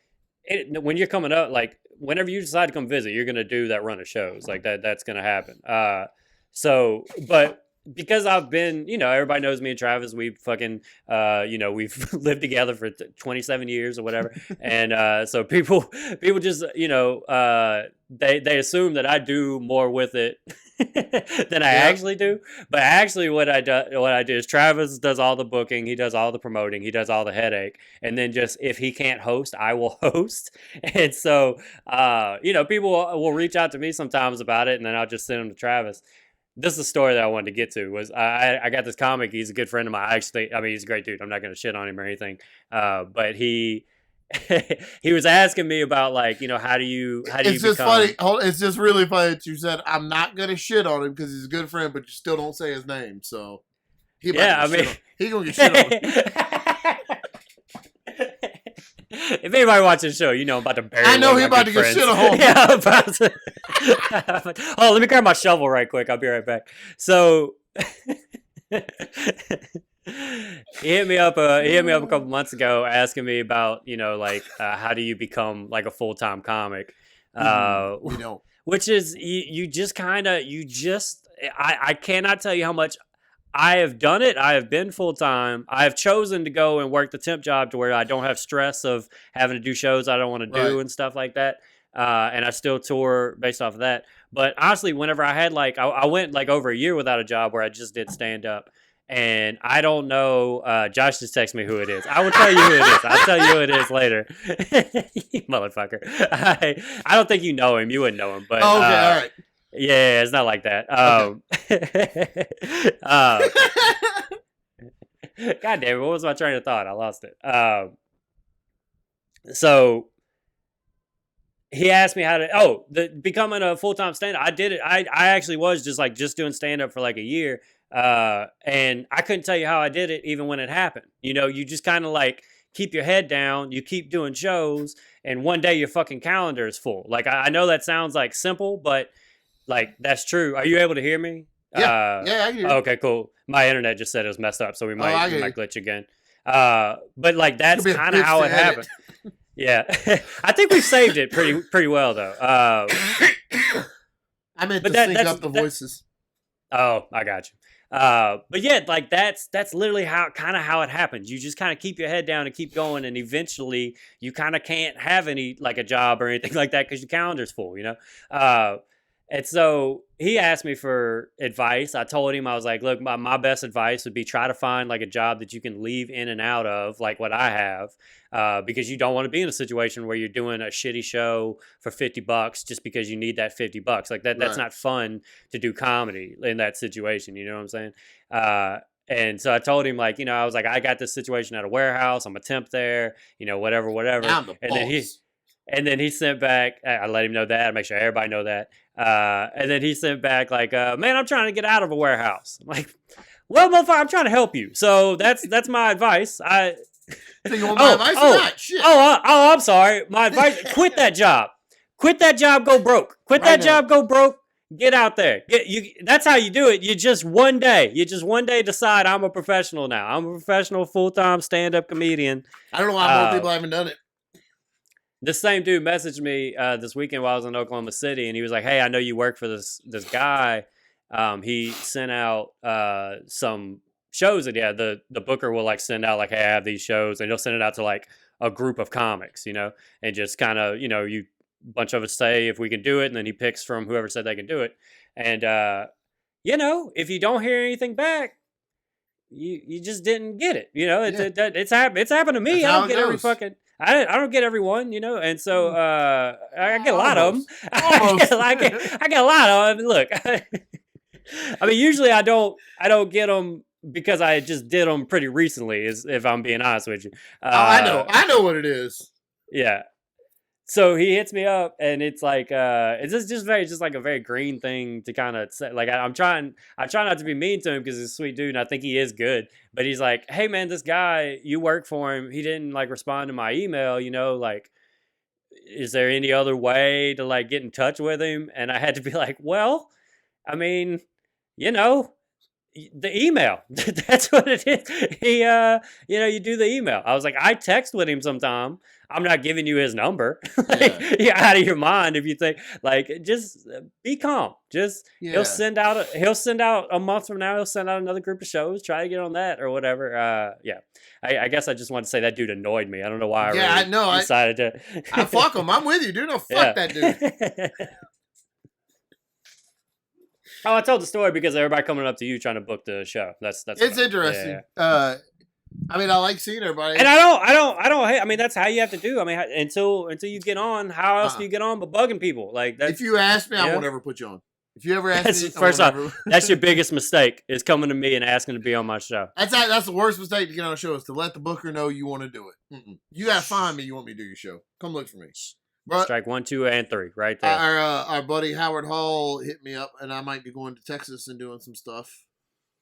when you're coming up, like whenever you decide to come visit, you're gonna do that run of shows. Like that's gonna happen. But because I've been, everybody knows me and Travis. We fucking, we've lived together for 27 years or whatever. And so people just, they assume that I do more with it than I actually do. But actually what I do is Travis does all the booking. He does all the promoting. He does all the headache. And then just, if he can't host, I will host. And so, people will reach out to me sometimes about it, and then I'll just send them to Travis. This is the story that I wanted to get to. Was I got this comic. He's a good friend of mine. He's a great dude. I'm not going to shit on him or anything. But he was asking me about how do you It's just become... funny. It's just really funny that you said I'm not going to shit on him because he's a good friend, but you still don't say his name. So he gonna get shit on. If anybody watches the show, I'm about to bury. I know he's about to get shit on. Yeah, I'm about to. Oh, let me grab my shovel right quick. I'll be right back. So he hit me up a couple months ago asking me about how do you become like a full-time comic, which is I cannot tell you how much I have done it. I have been full-time. I have chosen to go and work the temp job to where I don't have stress of having to do shows I don't want to do and stuff like that. And I still tour based off of that. But honestly, whenever I had I went over a year without a job where I just did stand-up. And I don't know. Josh just texted me who it is. I will tell you who it is. I'll tell you who it is later. You motherfucker. I don't think you know him. You wouldn't know him. But all right. Yeah, it's not like that. God damn it, what was my train of thought? I lost it. So he asked me how to becoming a full-time stand-up. I did it. I actually was just doing stand-up for a year. And I couldn't tell you how I did it even when it happened. You just kind of keep your head down, you keep doing shows, and one day your fucking calendar is full. I know that sounds simple, but that's true. Are you able to hear me? Yeah, I can hear you. Okay, cool. My internet just said it was messed up, so we might glitch again. But that's kind of how it happened. Yeah, I think we've saved it pretty well though. I meant to sync up the voices. Oh, I got you. But yeah, that's literally how it happens. You just kind of keep your head down and keep going, and eventually you kind of can't have any a job or anything like that because your calendar's full, And so he asked me for advice. I told him, I was like, look, my best advice would be try to find like a job that you can leave in and out of, like what I have, because you don't want to be in a situation where you're doing a shitty show for $50 just because you need that $50. Like that's not fun to do comedy in that situation. You know what I'm saying? And so I told him, like, I was like, I got this situation at a warehouse. I'm a temp there, whatever. I'm the boss. And then he sent back, I let him know that, I make sure everybody know that. And then he sent back like, man, I'm trying to get out of a warehouse. I'm like, well, motherfucker, I'm trying to help you. So that's my advice. So you want my advice or not? Shit. I'm sorry. My advice, quit that job. Quit that job, go broke. Quit that job, go broke. Get out there. That's how you do it. You just one day decide I'm a professional now. I'm a professional full-time stand-up comedian. I don't know why more people haven't done it. This same dude messaged me this weekend while I was in Oklahoma City, and he was like, hey, I know you work for this guy. He sent out some shows, and the booker will like send out like, hey, I have these shows, and he'll send it out to like a group of comics, and just kind of, you bunch of us say if we can do it, and then he picks from whoever said they can do it. And if you don't hear anything back, you just didn't get it. It's happened to me. I don't get every fucking. I don't get everyone, and so I get a lot of them. I get a lot of them. Look, I mean, usually I don't get them because I just did them pretty recently. If I'm being honest with you. I know what it is. Yeah. So he hits me up, and it's like it's just like a very green thing to kind of say. Like I try not to be mean to him because he's a sweet dude, and I think he is good. But he's like, hey man, this guy, you work for him. He didn't like respond to my email. Like, is there any other way to like get in touch with him? And I had to be like, well, I mean, the email. That's what it is. He, you do the email. I was like, I text with him sometime. I'm not giving you his number. You're out of your mind if you think like, just be calm. He'll send out a month from now. He'll send out another group of shows. Try to get on that or whatever. I guess I just wanted to say that dude annoyed me. I don't know why. I know. Decided to. I fuck him. I'm with you, dude. No, fuck that dude. Oh, I told the story because everybody coming up to you trying to book the show. That's it's interesting. Yeah. I mean, I like seeing everybody, and I don't hate. I mean, that's how you have to do. I mean, until you get on, how else do you get on but bugging people? Like, if you ask me, I won't ever put you on. If you ever ask me, first off, that's your biggest mistake is coming to me and asking to be on my show. That's the worst mistake to get on a show is to let the booker know you want to do it. You gotta find me. You want me to do your show? Come look for me. But strike 1, 2, and 3 right there. Our buddy Howard Hall hit me up, and I might be going to Texas and doing some stuff.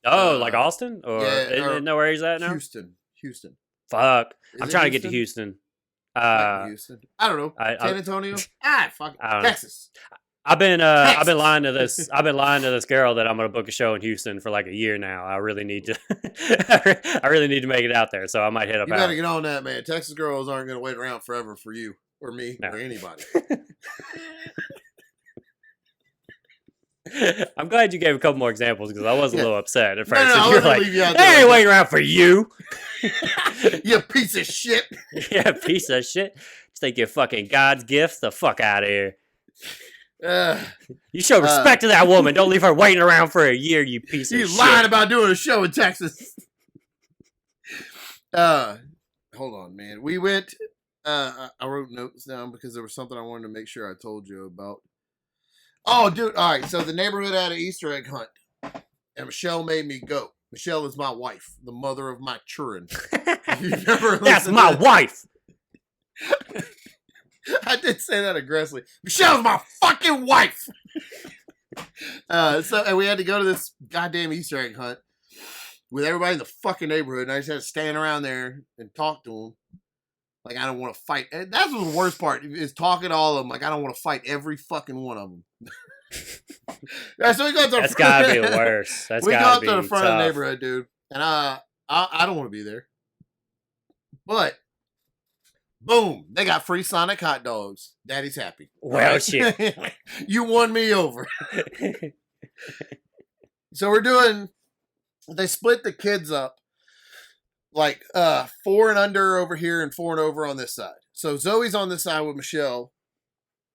Oh, like Austin? Or know where he's at now? Houston. Fuck. I'm trying to get to Houston. Houston. I don't know. San Antonio. Fuck it. Texas. I've been lying to this. I've been lying to this girl that I'm gonna book a show in Houston for like a year now. I really need to. I really need to make it out there, so I might hit up. You better get on that, man. Texas girls aren't gonna wait around forever for you or me or anybody. I'm glad you gave a couple more examples because I was a little upset at first. No, you're like, they ain't waiting around for you. You piece of shit. Yeah, piece of shit. Just take your fucking God's gift the fuck out of here. You show respect to that woman. Don't leave her waiting around for a year, you piece of shit. You lying about doing a show in Texas. Hold on, man. We went. I wrote notes down because there was something I wanted to make sure I told you about. Oh, dude. All right. So the neighborhood had an Easter egg hunt, and Michelle made me go. Michelle is my wife, the mother of my children. That's my wife. I did say that aggressively. Michelle's my fucking wife. And we had to go to this goddamn Easter egg hunt with everybody in the fucking neighborhood, and I just had to stand around there and talk to them. Like, I don't want to fight. And that's the worst part, is talking to all of them. Like, I don't want to fight every fucking one of them. So we go to that's got to be the worst. We go up to the front of the neighborhood, dude. And I don't want to be there. But, boom, they got free Sonic hot dogs. Daddy's happy. Well, right? Shit. You won me over. So they split the kids up. Like 4 and under over here and 4 and over on this side. So Zoe's on this side with Michelle.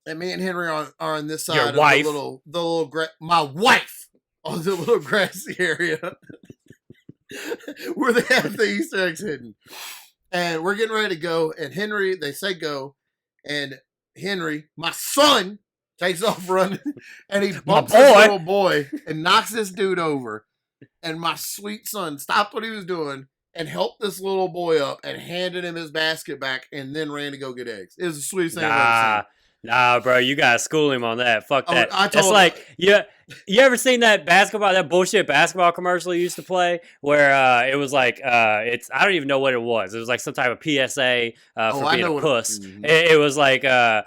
And me and Henry are on this side Your of wife. my wife on the little grassy area where they have the Easter eggs hidden. And we're getting ready to go. And Henry, they say go. And Henry, my son, takes off running. And he bumps this little boy and knocks this dude over. And my sweet son stopped what he was doing and helped this little boy up and handed him his basket back and then ran to go get eggs. It was the sweetest thing I've ever seen. Nah, bro, you gotta school him on that. Fuck that. It's like, you ever seen that bullshit basketball commercial you used to play where it was like, I don't even know what it was. It was like some type of PSA for being a puss. It was like a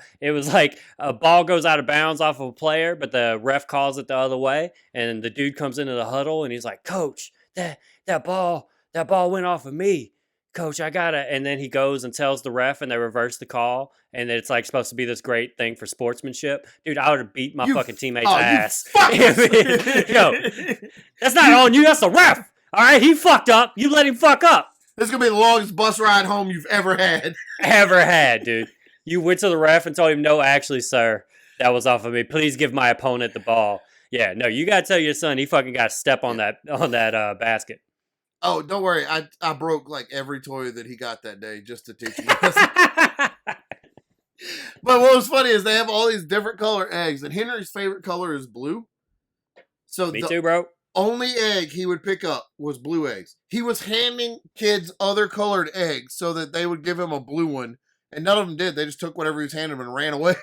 ball goes out of bounds off of a player, but the ref calls it the other way, and the dude comes into the huddle and he's like, "Coach, that ball went off of me. Coach, I gotta," and then he goes and tells the ref, and they reverse the call, and it's like supposed to be this great thing for sportsmanship. Dude, I would have beat my fucking teammate's ass. Yo, that's not on you. That's the ref. All right, he fucked up. You let him fuck up. This is gonna be the longest bus ride home you've ever had. Dude. You went to the ref and told him, "No, actually, sir, that was off of me. Please give my opponent the ball." Yeah, no, you gotta tell your son he fucking got to step on that basket. Oh, don't worry. I broke like every toy that he got that day just to teach him. But what was funny is they have all these different color eggs, and Henry's favorite color is blue. So Me too, bro. Only egg he would pick up was blue eggs. He was handing kids other colored eggs so that they would give him a blue one, and none of them did. They just took whatever he was handing them and ran away.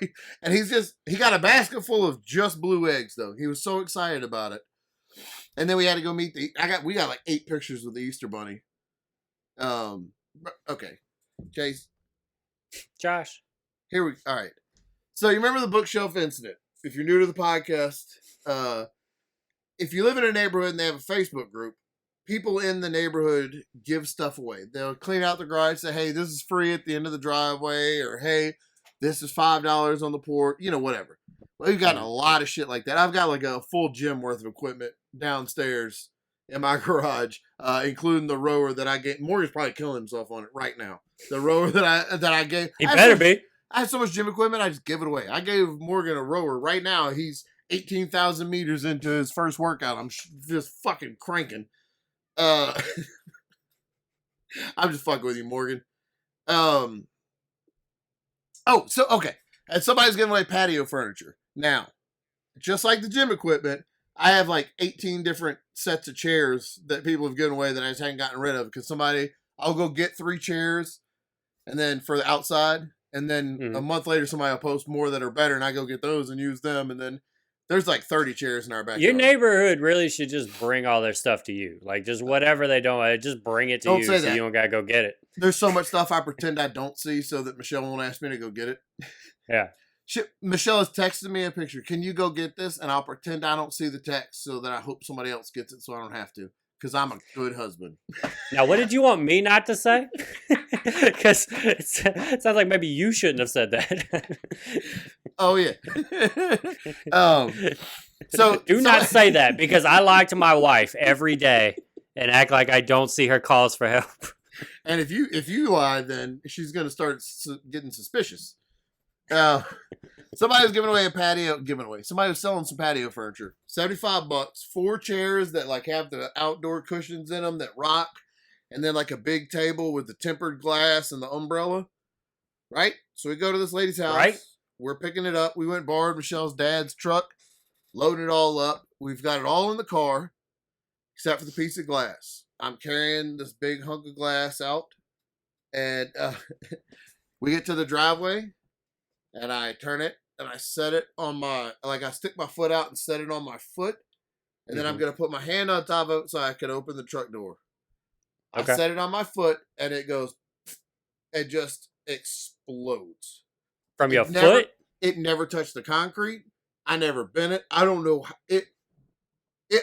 And he got a basket full of just blue eggs, though. He was so excited about it. And then we had to go meet we got like 8 pictures with the Easter Bunny. Okay. Chase. Josh. All right. So you remember the bookshelf incident? If you're new to the podcast, if you live in a neighborhood and they have a Facebook group, people in the neighborhood give stuff away. They'll clean out the garage, say, "Hey, this is free at the end of the driveway," or "Hey, this is $5 on the porch," whatever. Well, we've got a lot of shit like that. I've got like a full gym worth of equipment downstairs in my garage, including the rower that I gave. Morgan's probably killing himself on it right now. The rower that I gave. He better be. I have so much gym equipment, I just give it away. I gave Morgan a rower. Right now, he's 18,000 meters into his first workout. I'm just fucking cranking. I'm just fucking with you, Morgan. Okay. And somebody's giving away patio furniture. Now, just like the gym equipment, I have like 18 different sets of chairs that people have given away that I just haven't gotten rid of because I'll go get 3 chairs and then for the outside, and then a month later somebody will post more that are better and I go get those and use them, and then there's like 30 chairs in our backyard. Your neighborhood really should just bring all their stuff to you. Like just whatever they don't, just bring it to you so you don't gotta go get it. There's so much stuff I pretend I don't see so that Michelle won't ask me to go get it. Yeah. Michelle has texted me a picture. "Can you go get this?" And I'll pretend I don't see the text so that I hope somebody else gets it so I don't have to. Because I'm a good husband. Now, what did you want me not to say? Because it sounds like maybe you shouldn't have said that. Oh, yeah. Do not say that because I lie to my wife every day and act like I don't see her calls for help. And if you lie, then she's going to start getting suspicious. Somebody was somebody was selling some patio furniture. $75, 4 chairs that like have the outdoor cushions in them that rock, and then like a big table with the tempered glass and the umbrella. Right? So we go to this lady's house. Right. We're picking it up. We went and borrowed Michelle's dad's truck, loaded it all up. We've got it all in the car, except for the piece of glass. I'm carrying this big hunk of glass out, and we get to the driveway, and I turn it, and I set it on I stick my foot out and set it on my foot, and then I'm going to put my hand on top of it so I can open the truck door. Okay. I set it on my foot, and it goes, it just explodes. From your foot? It never touched the concrete. I never bent it. I don't know.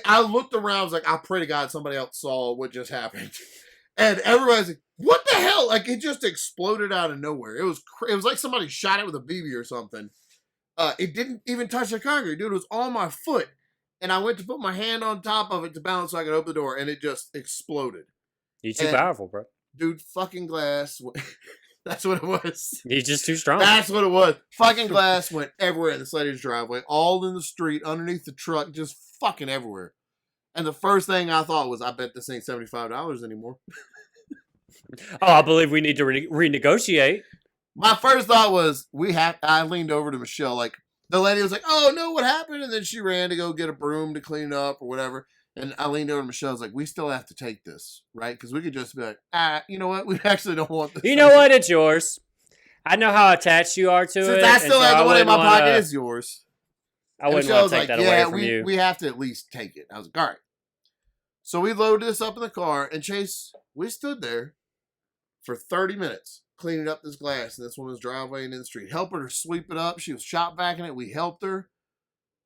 I looked around, I was like, I pray to God somebody else saw what just happened. And everybody's like, what the hell? Like, it just exploded out of nowhere. It was like somebody shot it with a BB or something. It didn't even touch the concrete. Dude, it was on my foot. And I went to put my hand on top of it to balance so I could open the door, and it just exploded. You're too powerful, bro. Dude, fucking glass. That's what it was. He's just too strong. That's what it was. Fucking glass went everywhere in this lady's driveway, all in the street, underneath the truck, just fucking everywhere. And the first thing I thought was, I bet this ain't $75 anymore. Oh, I believe we need to renegotiate. My first thought was, I leaned over to Michelle, like, the lady was like, oh, no, what happened? And then she ran to go get a broom to clean it up or whatever. And I leaned over to Michelle, I was like, we still have to take this, right? Because we could just be like, you know what? We actually don't want this. You know what? It's yours. I know how attached you are to it. Since I still have the one in my pocket, it's yours. I wouldn't want to take that away from you. We have to at least take it. I was like, all right. So we loaded this up in the car, and Chase, we stood there for 30 minutes cleaning up this glass in this woman's driveway and in the street. Helping her sweep it up. She was shop vacuuming it. We helped her.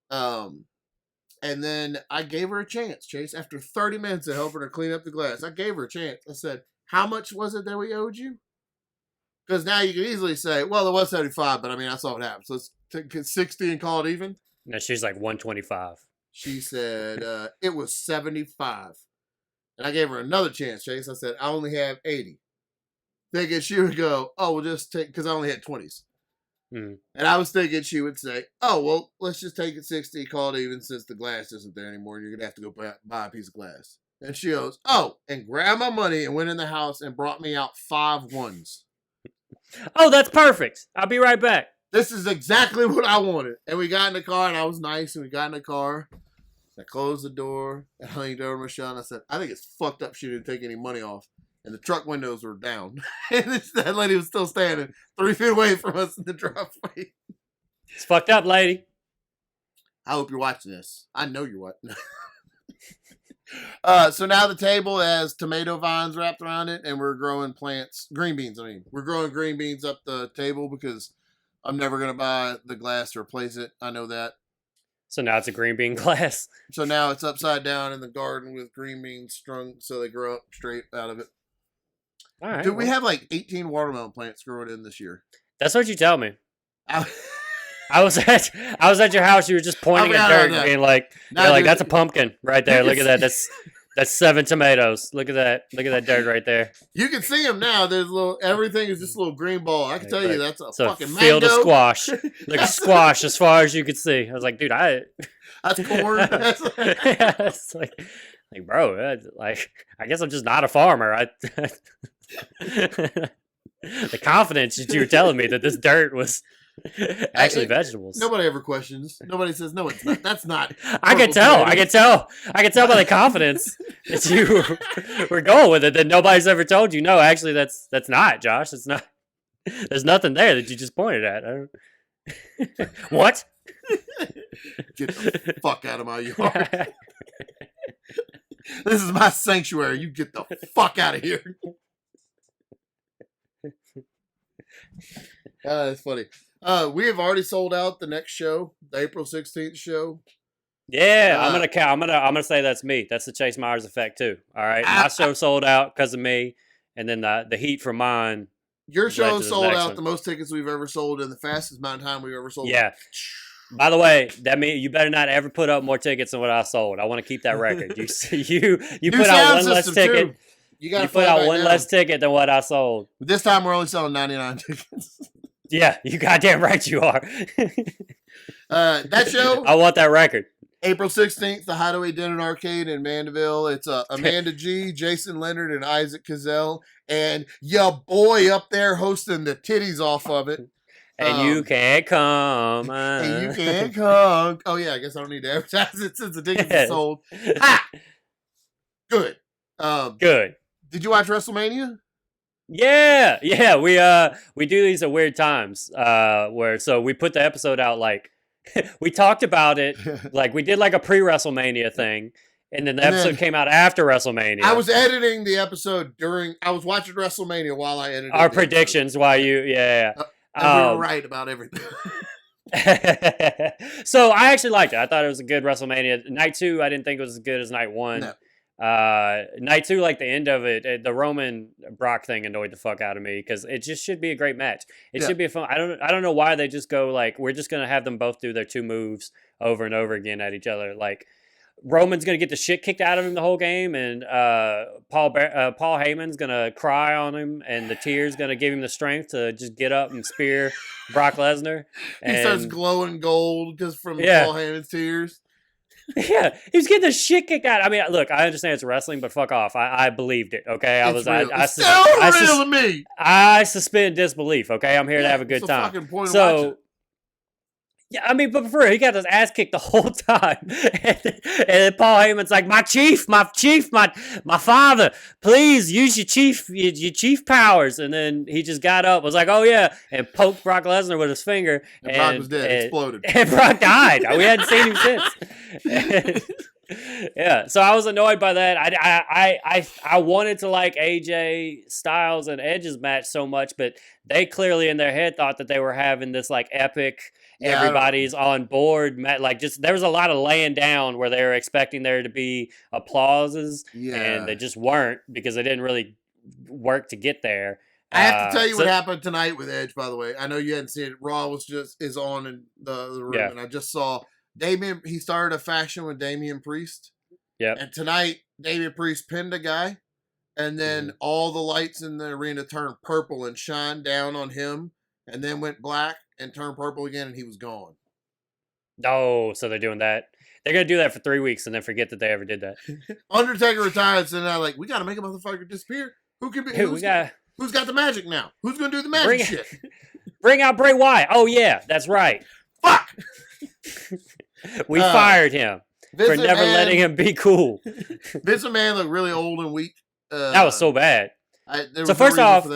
And then I gave her a chance, Chase. After 30 minutes of helping her clean up the glass, I gave her a chance. I said, how much was it that we owed you? Because now you can easily say, well, it was 75, but I mean, I saw what happened. So let's take 60 and call it even. No, she's like 125. She said, it was 75. And I gave her another chance, Chase. I said, I only have 80. Thinking she would go, oh, we'll just take, because I only had 20s. Mm. And I was thinking she would say, oh, well, let's just take it 60, call it even since the glass isn't there anymore and you're going to have to go buy a piece of glass. And she goes, oh, and grabbed my money and went in the house and brought me out 5 ones. Oh, that's perfect. I'll be right back. This is exactly what I wanted. And we got in the car and I was nice and we got in the car. I closed the door and I leaned over to Michelle and I said, I think it's fucked up she didn't take any money off. And the truck windows were down. And that lady was still standing 3 feet away from us in the driveway. It's fucked up, lady. I hope you're watching this. I know you're watching. So now the table has tomato vines wrapped around it, and we're growing green beans. We're growing green beans up the table because I'm never going to buy the glass to replace it. I know that. So now it's a green bean glass. So now it's upside down in the garden with green beans strung so they grow up straight out of it. All right. Dude, we have like 18 watermelon plants growing in this year. That's what you tell me. I was at your house. You were just pointing at dirt and being like, that's a pumpkin right there. Look at that. That's 7 tomatoes. Look at that. Look at that dirt right there. You can see them now. There's everything is just a little green ball. I can tell you that's a fucking mango. Field of squash. Look at squash as far as you could see. I was like, dude, that's corn. Yeah, it's like, bro, I guess I'm just not a farmer. The confidence that you were telling me that this dirt was actually vegetables. Nobody ever questions. Nobody says, no, it's not. That's not. I can tell by the confidence that you were going with it that nobody's ever told you. No, actually, that's not, Josh. It's not. There's nothing there that you just pointed at. What? Get the fuck out of my yard. This is my sanctuary. You get the fuck out of here. That's funny. We have already sold out the next show, the April 16th show. Yeah, I'm gonna say that's me. That's the Chase Myers effect too. All right, my show sold out because of me, and then the heat from mine. Your show sold out the most tickets we've ever sold in the fastest amount of time we've ever sold. Yeah. By the way, that means you better not ever put up more tickets than what I sold. I want to keep that record. You put out one less ticket. Too. You put out one less ticket than what I sold. This time we're only selling 99 tickets. Yeah, you goddamn right you are. That show. I want that record. April 16th, the Hideaway Dinner Arcade in Mandeville. It's Amanda G, Jason Leonard, and Isaac Cazell. And your boy up there hosting the titties off of it. And you can't come. And you can't come. Oh, yeah, I guess I don't need to advertise it since the tickets are sold. Ha! Good. Good. Did you watch WrestleMania? Yeah. We do these at weird times. So we put the episode out we talked about it, we did a pre-WrestleMania thing, and then the episode came out after WrestleMania. I was editing the episode I was watching WrestleMania while I edited our predictions while you, and we were right about everything. So I actually liked it. I thought it was a good WrestleMania. Night 2, I didn't think it was as good as Night 1. No. Night 2, the end of it, the Roman Brock thing annoyed the fuck out of me because it just should be a great match. It should be a fun. I don't know why they just go we're just gonna have them both do their 2 moves over and over again at each other. Roman's gonna get the shit kicked out of him the whole game, and Paul Heyman's gonna cry on him, and the tears gonna give him the strength to just get up and spear Brock Lesnar. He starts glowing gold just from Paul Heyman's tears. Yeah, he was getting the shit kicked out. I mean, look, I understand it's wrestling, but fuck off. I believed it. Okay, I suspend disbelief. Okay, I'm here to have a good time. Fucking point of watching. Yeah, I mean, but for real, he got his ass kicked the whole time, and Paul Heyman's like, my chief, my father, please use your chief powers, and then he just got up, was like, oh yeah, and poked Brock Lesnar with his finger, and Brock was dead, exploded, and Brock died. We hadn't seen him since. Yeah, so I was annoyed by that. I wanted to like AJ Styles and Edge's match so much, but they clearly in their head thought that they were having this like epic. Yeah, everybody's on board. Like, just there was a lot of laying down where they were expecting there to be applauses, and they just weren't because they didn't really work to get there. I have to tell you what happened tonight with Edge. By the way, I know you hadn't seen it. Raw is on in the room, and I just saw Damian. He started a faction with Damian Priest. Yeah, and tonight Damian Priest pinned a guy, and then all the lights in the arena turned purple and shined down on him, and then went black. And turned purple again, and he was gone. Oh, so they're doing that. They're going to do that for 3 weeks and then forget that they ever did that. Undertaker retires, and they're like, we got to make a motherfucker disappear. Who can be? Who's got the magic now? Who's going to do the magic shit? Bring out Bray Wyatt. Oh, yeah, that's right. Fuck! We fired him for never letting him be cool. Vince McMahon looked really old and weak. That was so bad. So first off,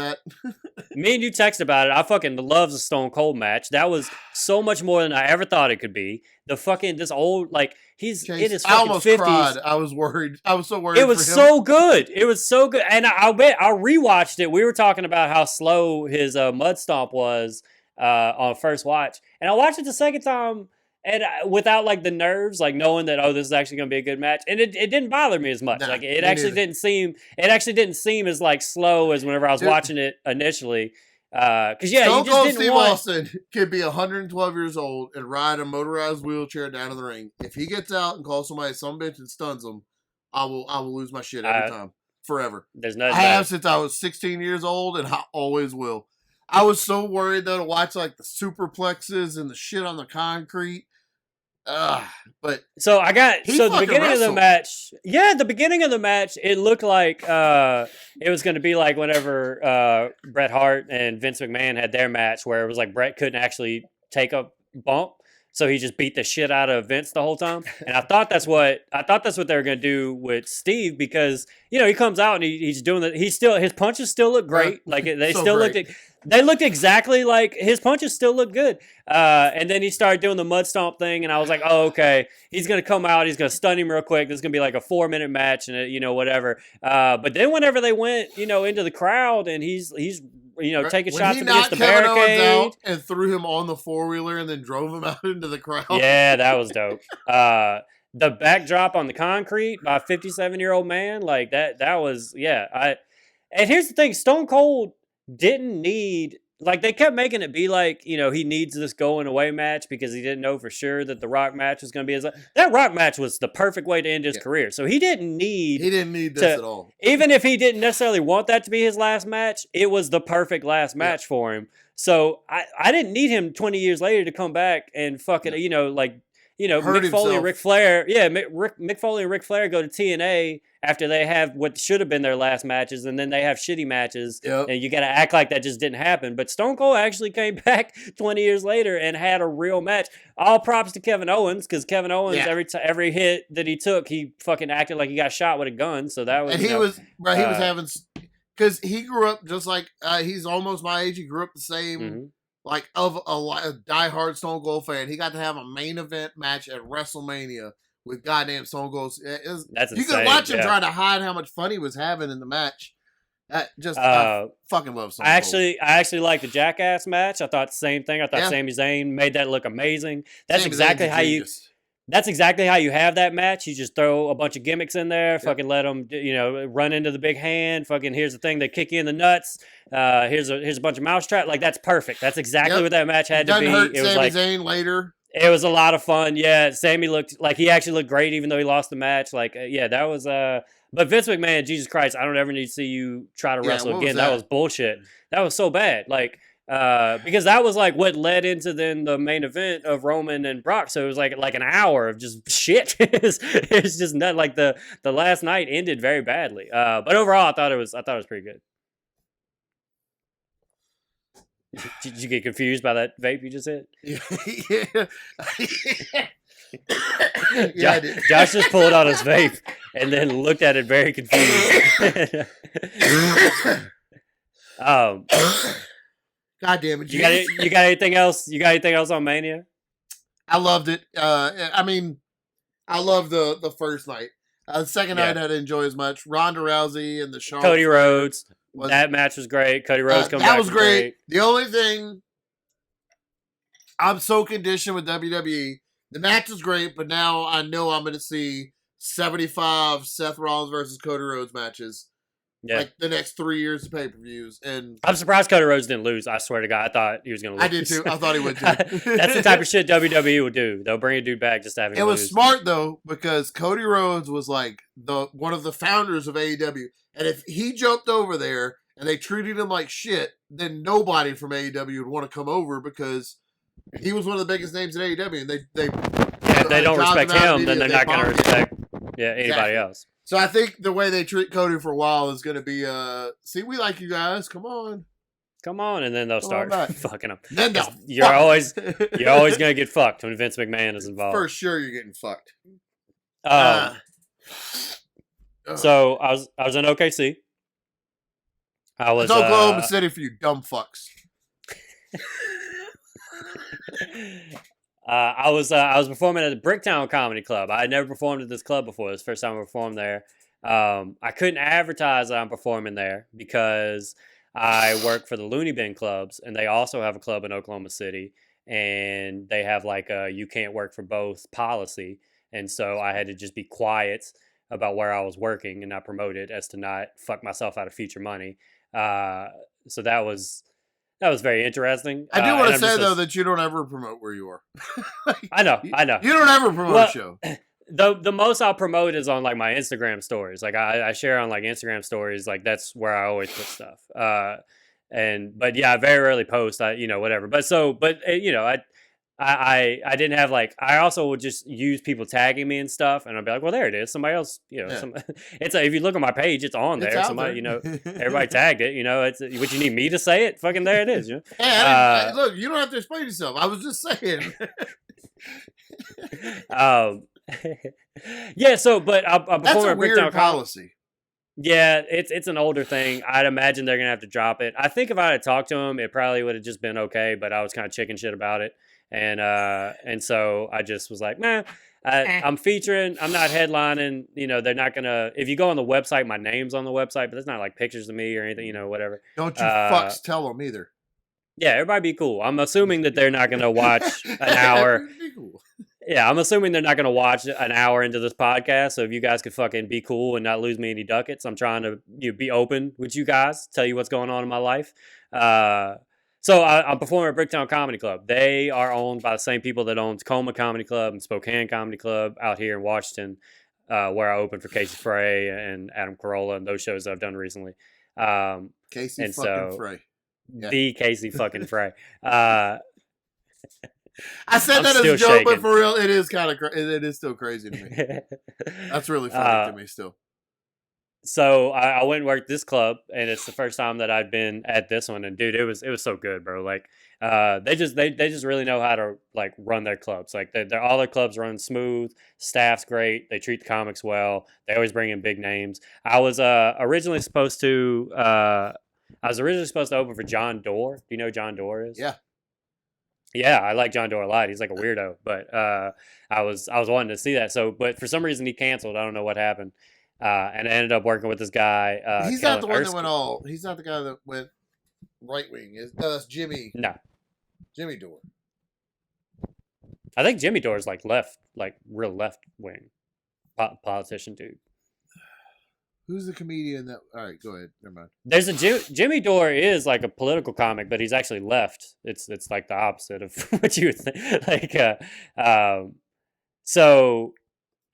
me and you texted about it. I fucking love the Stone Cold match. That was so much more than I ever thought it could be. The fucking this old it is fucking I almost 50s. Cried. I was worried. I was so worried. It was so good. It was so good, and I rewatched it. We were talking about how slow his mud stomp was on first watch, and I watched it the second time. And without like the nerves, like knowing that this is actually going to be a good match, and it didn't bother me as much. Like it actually didn't seem as like slow as whenever I was watching it initially. Because Stone you just Cold didn't Steve want. Austin could be 112 years old and ride a motorized wheelchair down to the ring. If he gets out and calls somebody some bitch and stuns him, I will lose my shit every time, forever. There's nothing. I have since I was 16 years old, and I always will. I was so worried though to watch like the superplexes and the shit on the concrete. But the beginning of the match. Yeah, the beginning of the match, it looked like it was going to be like whenever Bret Hart and Vince McMahon had their match, where it was like Bret couldn't actually take a bump, so he just beat the shit out of Vince the whole time. And I thought that's what they were going to do with Steve, because he comes out and he's doing that. His punches still look great. Like they so still great. They looked exactly like his punches still look good. And then he started doing the mud stomp thing, and I was like, oh, okay. He's going to come out. He's going to stun him real quick. This is going to be like a 4-minute match and, whatever. But then whenever they went, into the crowd, and he's taking shots against the barricade. Kevin Owens out and threw him on the four-wheeler and then drove him out into the crowd. Yeah, that was dope. The backdrop on the concrete by a 57-year-old man, like that was, yeah. And here's the thing, Stone Cold didn't need, like, they kept making it be like, he needs this going away match because he didn't know for sure that the Rock match was going to be that Rock match was the perfect way to end his career. So he didn't need this at all. Even if he didn't necessarily want that to be his last match, it was the perfect last match for him. So I didn't need him 20 years later to come back and fucking, Mick Foley and Ric Flair. Yeah, Mick Foley and Ric Flair go to TNA after they have what should have been their last matches, and then they have shitty matches. Yep. And you got to act like that just didn't happen. But Stone Cold actually came back 20 years later and had a real match. All props to Kevin Owens, because Kevin Owens, every hit that he took, he fucking acted like he got shot with a gun. So that was. And he was having, because he grew up just like he's almost my age. He grew up the same. Mm-hmm. Like, of a diehard Stone Cold fan. He got to have a main event match at WrestleMania with goddamn Stone Cold. That's insane. You could watch him try to hide how much fun he was having in the match. I fucking love Stone Cold. I actually like the Jackass match. I thought the same thing. I thought Sami Zayn made that look amazing. That's exactly how you... That's exactly how you have that match. You just throw a bunch of gimmicks in there, fucking let them, run into the big hand. Fucking here's the thing, they kick you in the nuts. Here's a bunch of mousetrap. Like, that's perfect. That's exactly what that match had to be. It was Sami Zayn later. It was a lot of fun. Yeah, Sammy looked like he actually looked great, even though he lost the match. Like, yeah, that was But Vince McMahon, Jesus Christ, I don't ever need to see you try to wrestle what again. was That that? was bullshit. That was so bad. Like, because that was like what led into then the main event of Roman and Brock. So it was like an hour of just shit. It's just not like the last night ended very badly. But overall, I thought it was pretty good. Did you get confused by that vape you just hit? Yeah. Yeah, I did. Josh just pulled out his vape and then looked at it very confused. God damn it! You got anything else? You got anything else on Mania? I loved it. I mean, I loved the first night. The second night I didn't enjoy as much. Ronda Rousey and the Charlotte Cody Rhodes. That match was great. Cody Rhodes coming back. That was great. The only thing, I'm so conditioned with WWE. The match was great, but now I know I'm going to see 75 Seth Rollins versus Cody Rhodes matches. Yeah. Like the next 3 years of pay-per-views. And I'm surprised Cody Rhodes didn't lose. I swear to God. I thought he was going to lose. I did too. I thought he would too. That's the type of shit WWE would do. They'll bring a dude back just to have him It was lose. smart, though, because Cody Rhodes was like one of the founders of AEW. And if he jumped over there and they treated him like shit, then nobody from AEW would want to come over because he was one of the biggest names in AEW. And if they don't respect him, then they're not going to respect anybody else. So I think the way they treat Cody for a while is going to be, see, we like you guys. Come on. And then they'll start fucking them. Then you're always going to get fucked when Vince McMahon is involved. For sure, you're getting fucked. So I was in OKC. It's Oklahoma City for you dumb fucks. I was performing at the Bricktown Comedy Club. I had never performed at this club before. It was the first time I performed there. I couldn't advertise that I'm performing there because I work for the Looney Bin Clubs, and they also have a club in Oklahoma City, and they have like a you can't work for both policy. And so I had to just be quiet about where I was working and not promote it as to not fuck myself out of future money. So that was very interesting. I do want to say, though, that you don't ever promote where you are. I know. You don't ever promote a show. The most I'll promote is on like my Instagram stories. Like I share on like Instagram stories. Like that's where I always put stuff. But yeah, I very rarely post. Whatever. I didn't have like, I also would just use people tagging me and stuff, and I'd be like, well, there it is. Somebody else, it's if you look at my page, it's on there. Somebody, everybody tagged it. It's what you need me to say it. Fucking there it is. Hey, look, you don't have to explain yourself. I was just saying. Yeah. So, but I'm that's a weird Bricktown policy. Yeah, it's an older thing. I'd imagine they're gonna have to drop it. I think if I had talked to them, it probably would have just been okay. But I was kind of chicken shit about it. And so I just was like, nah, I'm featuring, I'm not headlining, they're not gonna, if you go on the website, my name's on the website, but there's not like pictures of me or anything, whatever. Don't you fucks tell them either. Yeah, everybody be cool. I'm assuming that they're not gonna watch an hour. Yeah, I'm assuming they're not gonna watch an hour into this podcast. So if you guys could fucking be cool and not lose me any ducats, I'm trying to be open with you guys, tell you what's going on in my life. So I'm performing at Bricktown Comedy Club. They are owned by the same people that own Tacoma Comedy Club and Spokane Comedy Club out here in Washington, where I opened for Casey Frey and Adam Carolla and those shows that I've done recently. Casey fucking Frey. Yeah. The Casey fucking Frey. I said that as a joke, but for real, it is kind of it is still crazy to me. That's really funny to me still. So I went and worked this club, and it's the first time that I'd been at this one. And dude, it was so good, bro. Like, they just really know how to like run their clubs. Like, all their clubs run smooth. Staff's great. They treat the comics well. They always bring in big names. I was originally supposed to open for John Doerr. Do you know who John Doerr is? Yeah. Yeah, I like John Doerr a lot. He's like a weirdo, but I was wanting to see that. So, but for some reason he canceled. I don't know what happened. And I ended up working with this guy. He's not the one that went all. He's not the guy that went right wing. No, that's Jimmy. No, Jimmy Doerr. I think Jimmy Doerr is like left, like real left wing politician dude. Who's the comedian that? All right, go ahead. Never mind. There's a Jimmy Dore is like a political comic, but he's actually left. It's like the opposite of what you would think. Like, so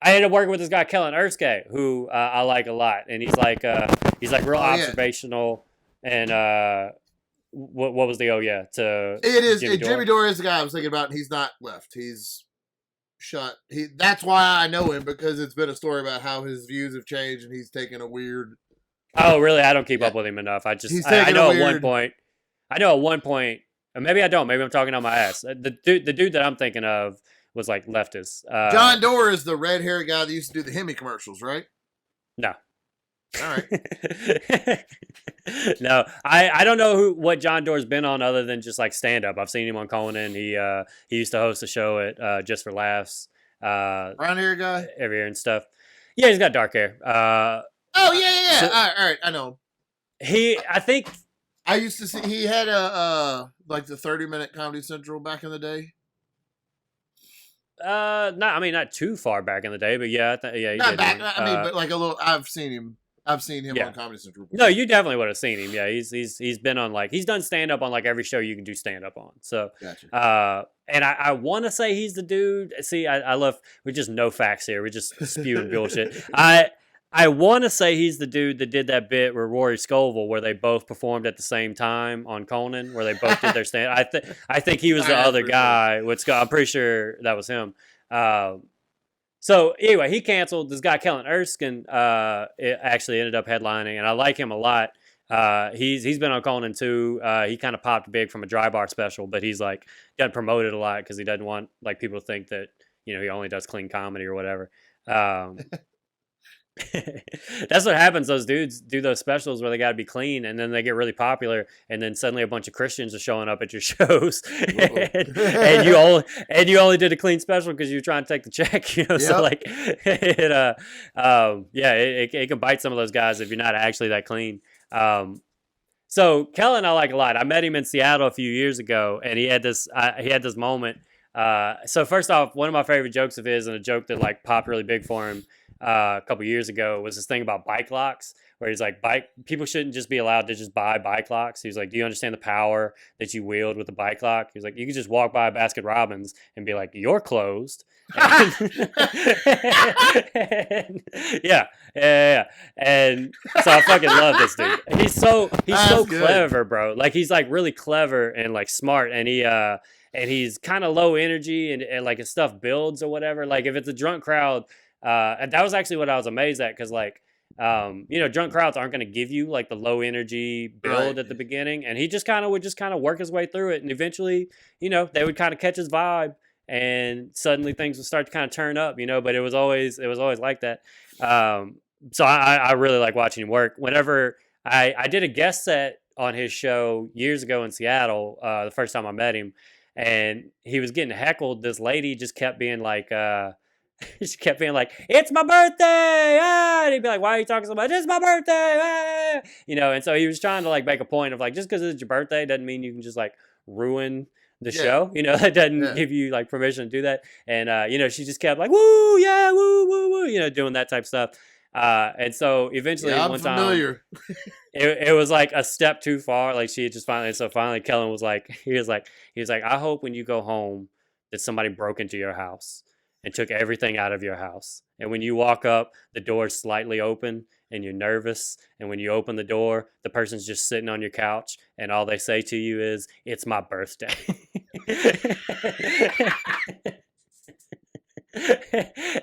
I ended up working with this guy Kellen Erskine, who I like a lot, and he's like real observational. And what was the to it is Jimmy Dore? Jimmy Dore is the guy I was thinking about, and he's not left. He's shut. That's why I know him, because it's been a story about how his views have changed, and he's taken a weird. Oh, really? I don't keep up with him enough. I know at one point, or maybe I don't. Maybe I'm talking on my ass. The dude that I'm thinking of was like leftist. John Dore is the red haired guy that used to do the Hemi commercials, right? No. All right. No, I don't know what John Dore's been on other than just like stand up. I've seen him on Conan. He used to host a show at Just for Laughs. Brown hair guy every year and stuff. Yeah, he's got dark hair. Oh yeah. So, all right, I know. I think I used to see he had a like the 30-minute Comedy Central back in the day. Not too far back in the day, but yeah, Not back. But like a little. I've seen him on Comedy Central before. No, you definitely would have seen him. Yeah, he's been on he's done stand up on like every show you can do stand up on. So, gotcha. And I want to say he's the dude. See, I love. We're just no facts here. We're just spewing bullshit. I want to say he's the dude that did that bit where Rory Scovel, where they both performed at the same time on Conan, where they both did their stand. I think he was the other guy. I'm pretty sure that was him. So anyway, he canceled. This guy Kellen Erskine it actually ended up headlining, and I like him a lot. He's been on Conan too. He kind of popped big from a dry bar special, but he's like doesn't promote it a lot because he doesn't want like people to think that he only does clean comedy or whatever. That's what happens. Those dudes do those specials where they got to be clean, and then they get really popular, and then suddenly a bunch of Christians are showing up at your shows, and you only did a clean special because you were trying to take the check. Yep. So like it can bite some of those guys if you're not actually that clean. So Kellen I like a lot. I met him in Seattle a few years ago, and he had this moment. So first off, one of my favorite jokes of his, and a joke that like popped really big for him a couple years ago, was this thing about bike locks, where he's like, people shouldn't just be allowed to just buy bike locks. He's like, do you understand the power that you wield with a bike lock? He's like, you can just walk by a Baskin Robbins and be like, you're closed. And yeah. And so I fucking love this dude. He's so clever, bro. Like he's like really clever and like smart, and he's kind of low energy, and like his stuff builds or whatever. Like if it's a drunk crowd, and that was actually what I was amazed at, because like drunk crowds aren't going to give you like the low energy build at the beginning, and he just kind of would work his way through it, and eventually they would kind of catch his vibe, and suddenly things would start to kind of turn up, but it was always like that. So I really like watching him work. Whenever I did a guest set on his show years ago in Seattle, the first time I met him, and he was getting heckled. This lady just kept being like, she kept being like, it's my birthday, and he'd be like, why are you talking so much? It's my birthday, and so he was trying to like make a point of like, just because it's your birthday doesn't mean you can just like ruin the show, that doesn't give you like permission to do that. And she just kept like, woo, yeah, woo, woo, woo, doing that type stuff. And so eventually one time it was like a step too far. Like she had just finally Kellen was like, he was like, I hope when you go home that somebody broke into your house and took everything out of your house. And when you walk up, the door's slightly open and you're nervous. And when you open the door, the person's just sitting on your couch, and all they say to you is, it's my birthday.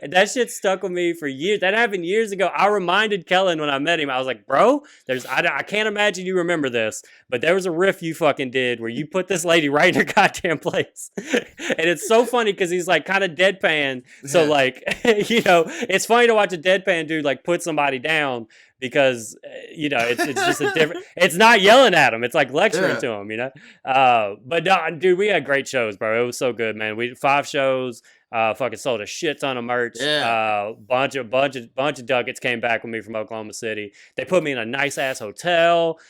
And that shit stuck with me for years. That happened years ago. I reminded Kellen when I met him, I was like, bro, I can't imagine you remember this, but there was a riff you fucking did where you put this lady right in her goddamn place. And it's so funny because he's like kind of deadpan. So like, it's funny to watch a deadpan dude like put somebody down, because it's just a different, it's not yelling at him, it's like lecturing to him, but no, dude, we had great shows, bro. It was so good, man. We did 5 shows. Fucking sold a shit ton of merch. Bunch of Duckets came back with me from Oklahoma City. They put me in a nice ass hotel.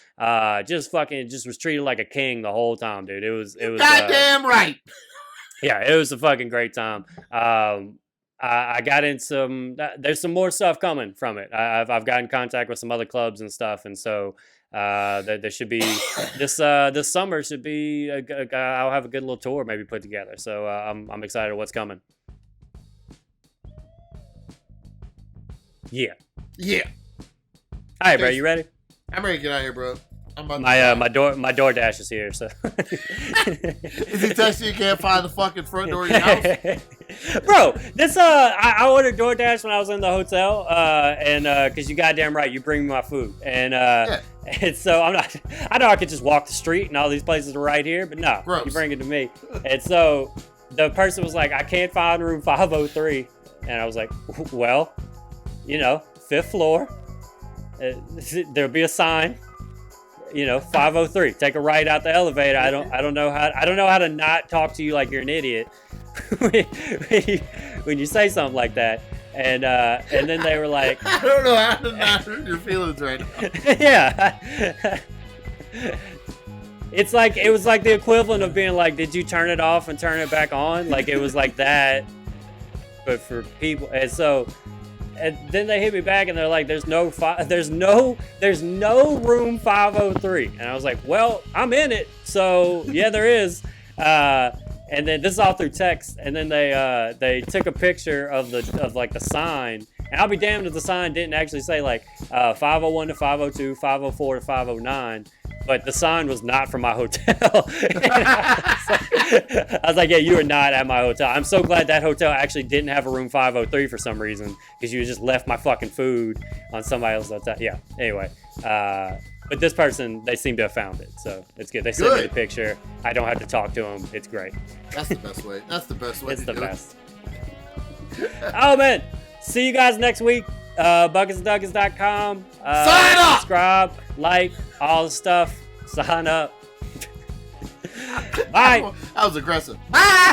Just was treated like a king the whole time, dude. It was goddamn right. Yeah, it was a fucking great time. I got in some. There's some more stuff coming from it. I've got in contact with some other clubs and stuff, and so there should be this summer should be. I'll have a good little tour maybe put together. So I'm excited what's coming. Yeah. Yeah. All right, bro. You ready? I'm ready to get out of here, bro. I'm about my DoorDash is here. So is he texting you can't find the fucking front door of your house? Bro, this I ordered DoorDash when I was in the hotel, and because you goddamn right, you bring me my food, and and so I know I could just walk the street and all these places are right here, but no, Gross. You bring it to me, and so the person was like, I can't find room 503, and I was like, well, you know, 5th floor, there'll be a sign. You know, 503. Take a right out the elevator. I don't know how to not talk to you like you're an idiot when you say something like that. And then they were like, I don't know how to not hurt your feelings right now. Yeah. It was like the equivalent of being like, did you turn it off and turn it back on? Like it was like that, but for people. And so. And then they hit me back and they're like, there's no room 503. And I was like, well, I'm in it. So yeah, there is. And then this is all through text. And then they took a picture of the sign. And I'll be damned if the sign didn't actually say like 501 to 502, 504 to 509. But the sign was not from my hotel. I was like, yeah, you are not at my hotel. I'm so glad that hotel actually didn't have a room 503 for some reason, because you just left my fucking food on somebody else's hotel. Yeah, anyway. But this person, they seem to have found it, so it's good. They sent me the picture. I don't have to talk to them. It's great. That's the best way. That's the best way. It's the best. Oh, man. See you guys next week. Bucketsduckets.com. Sign up! Subscribe, like, all the stuff. Sign up. Bye. That was aggressive. Bye!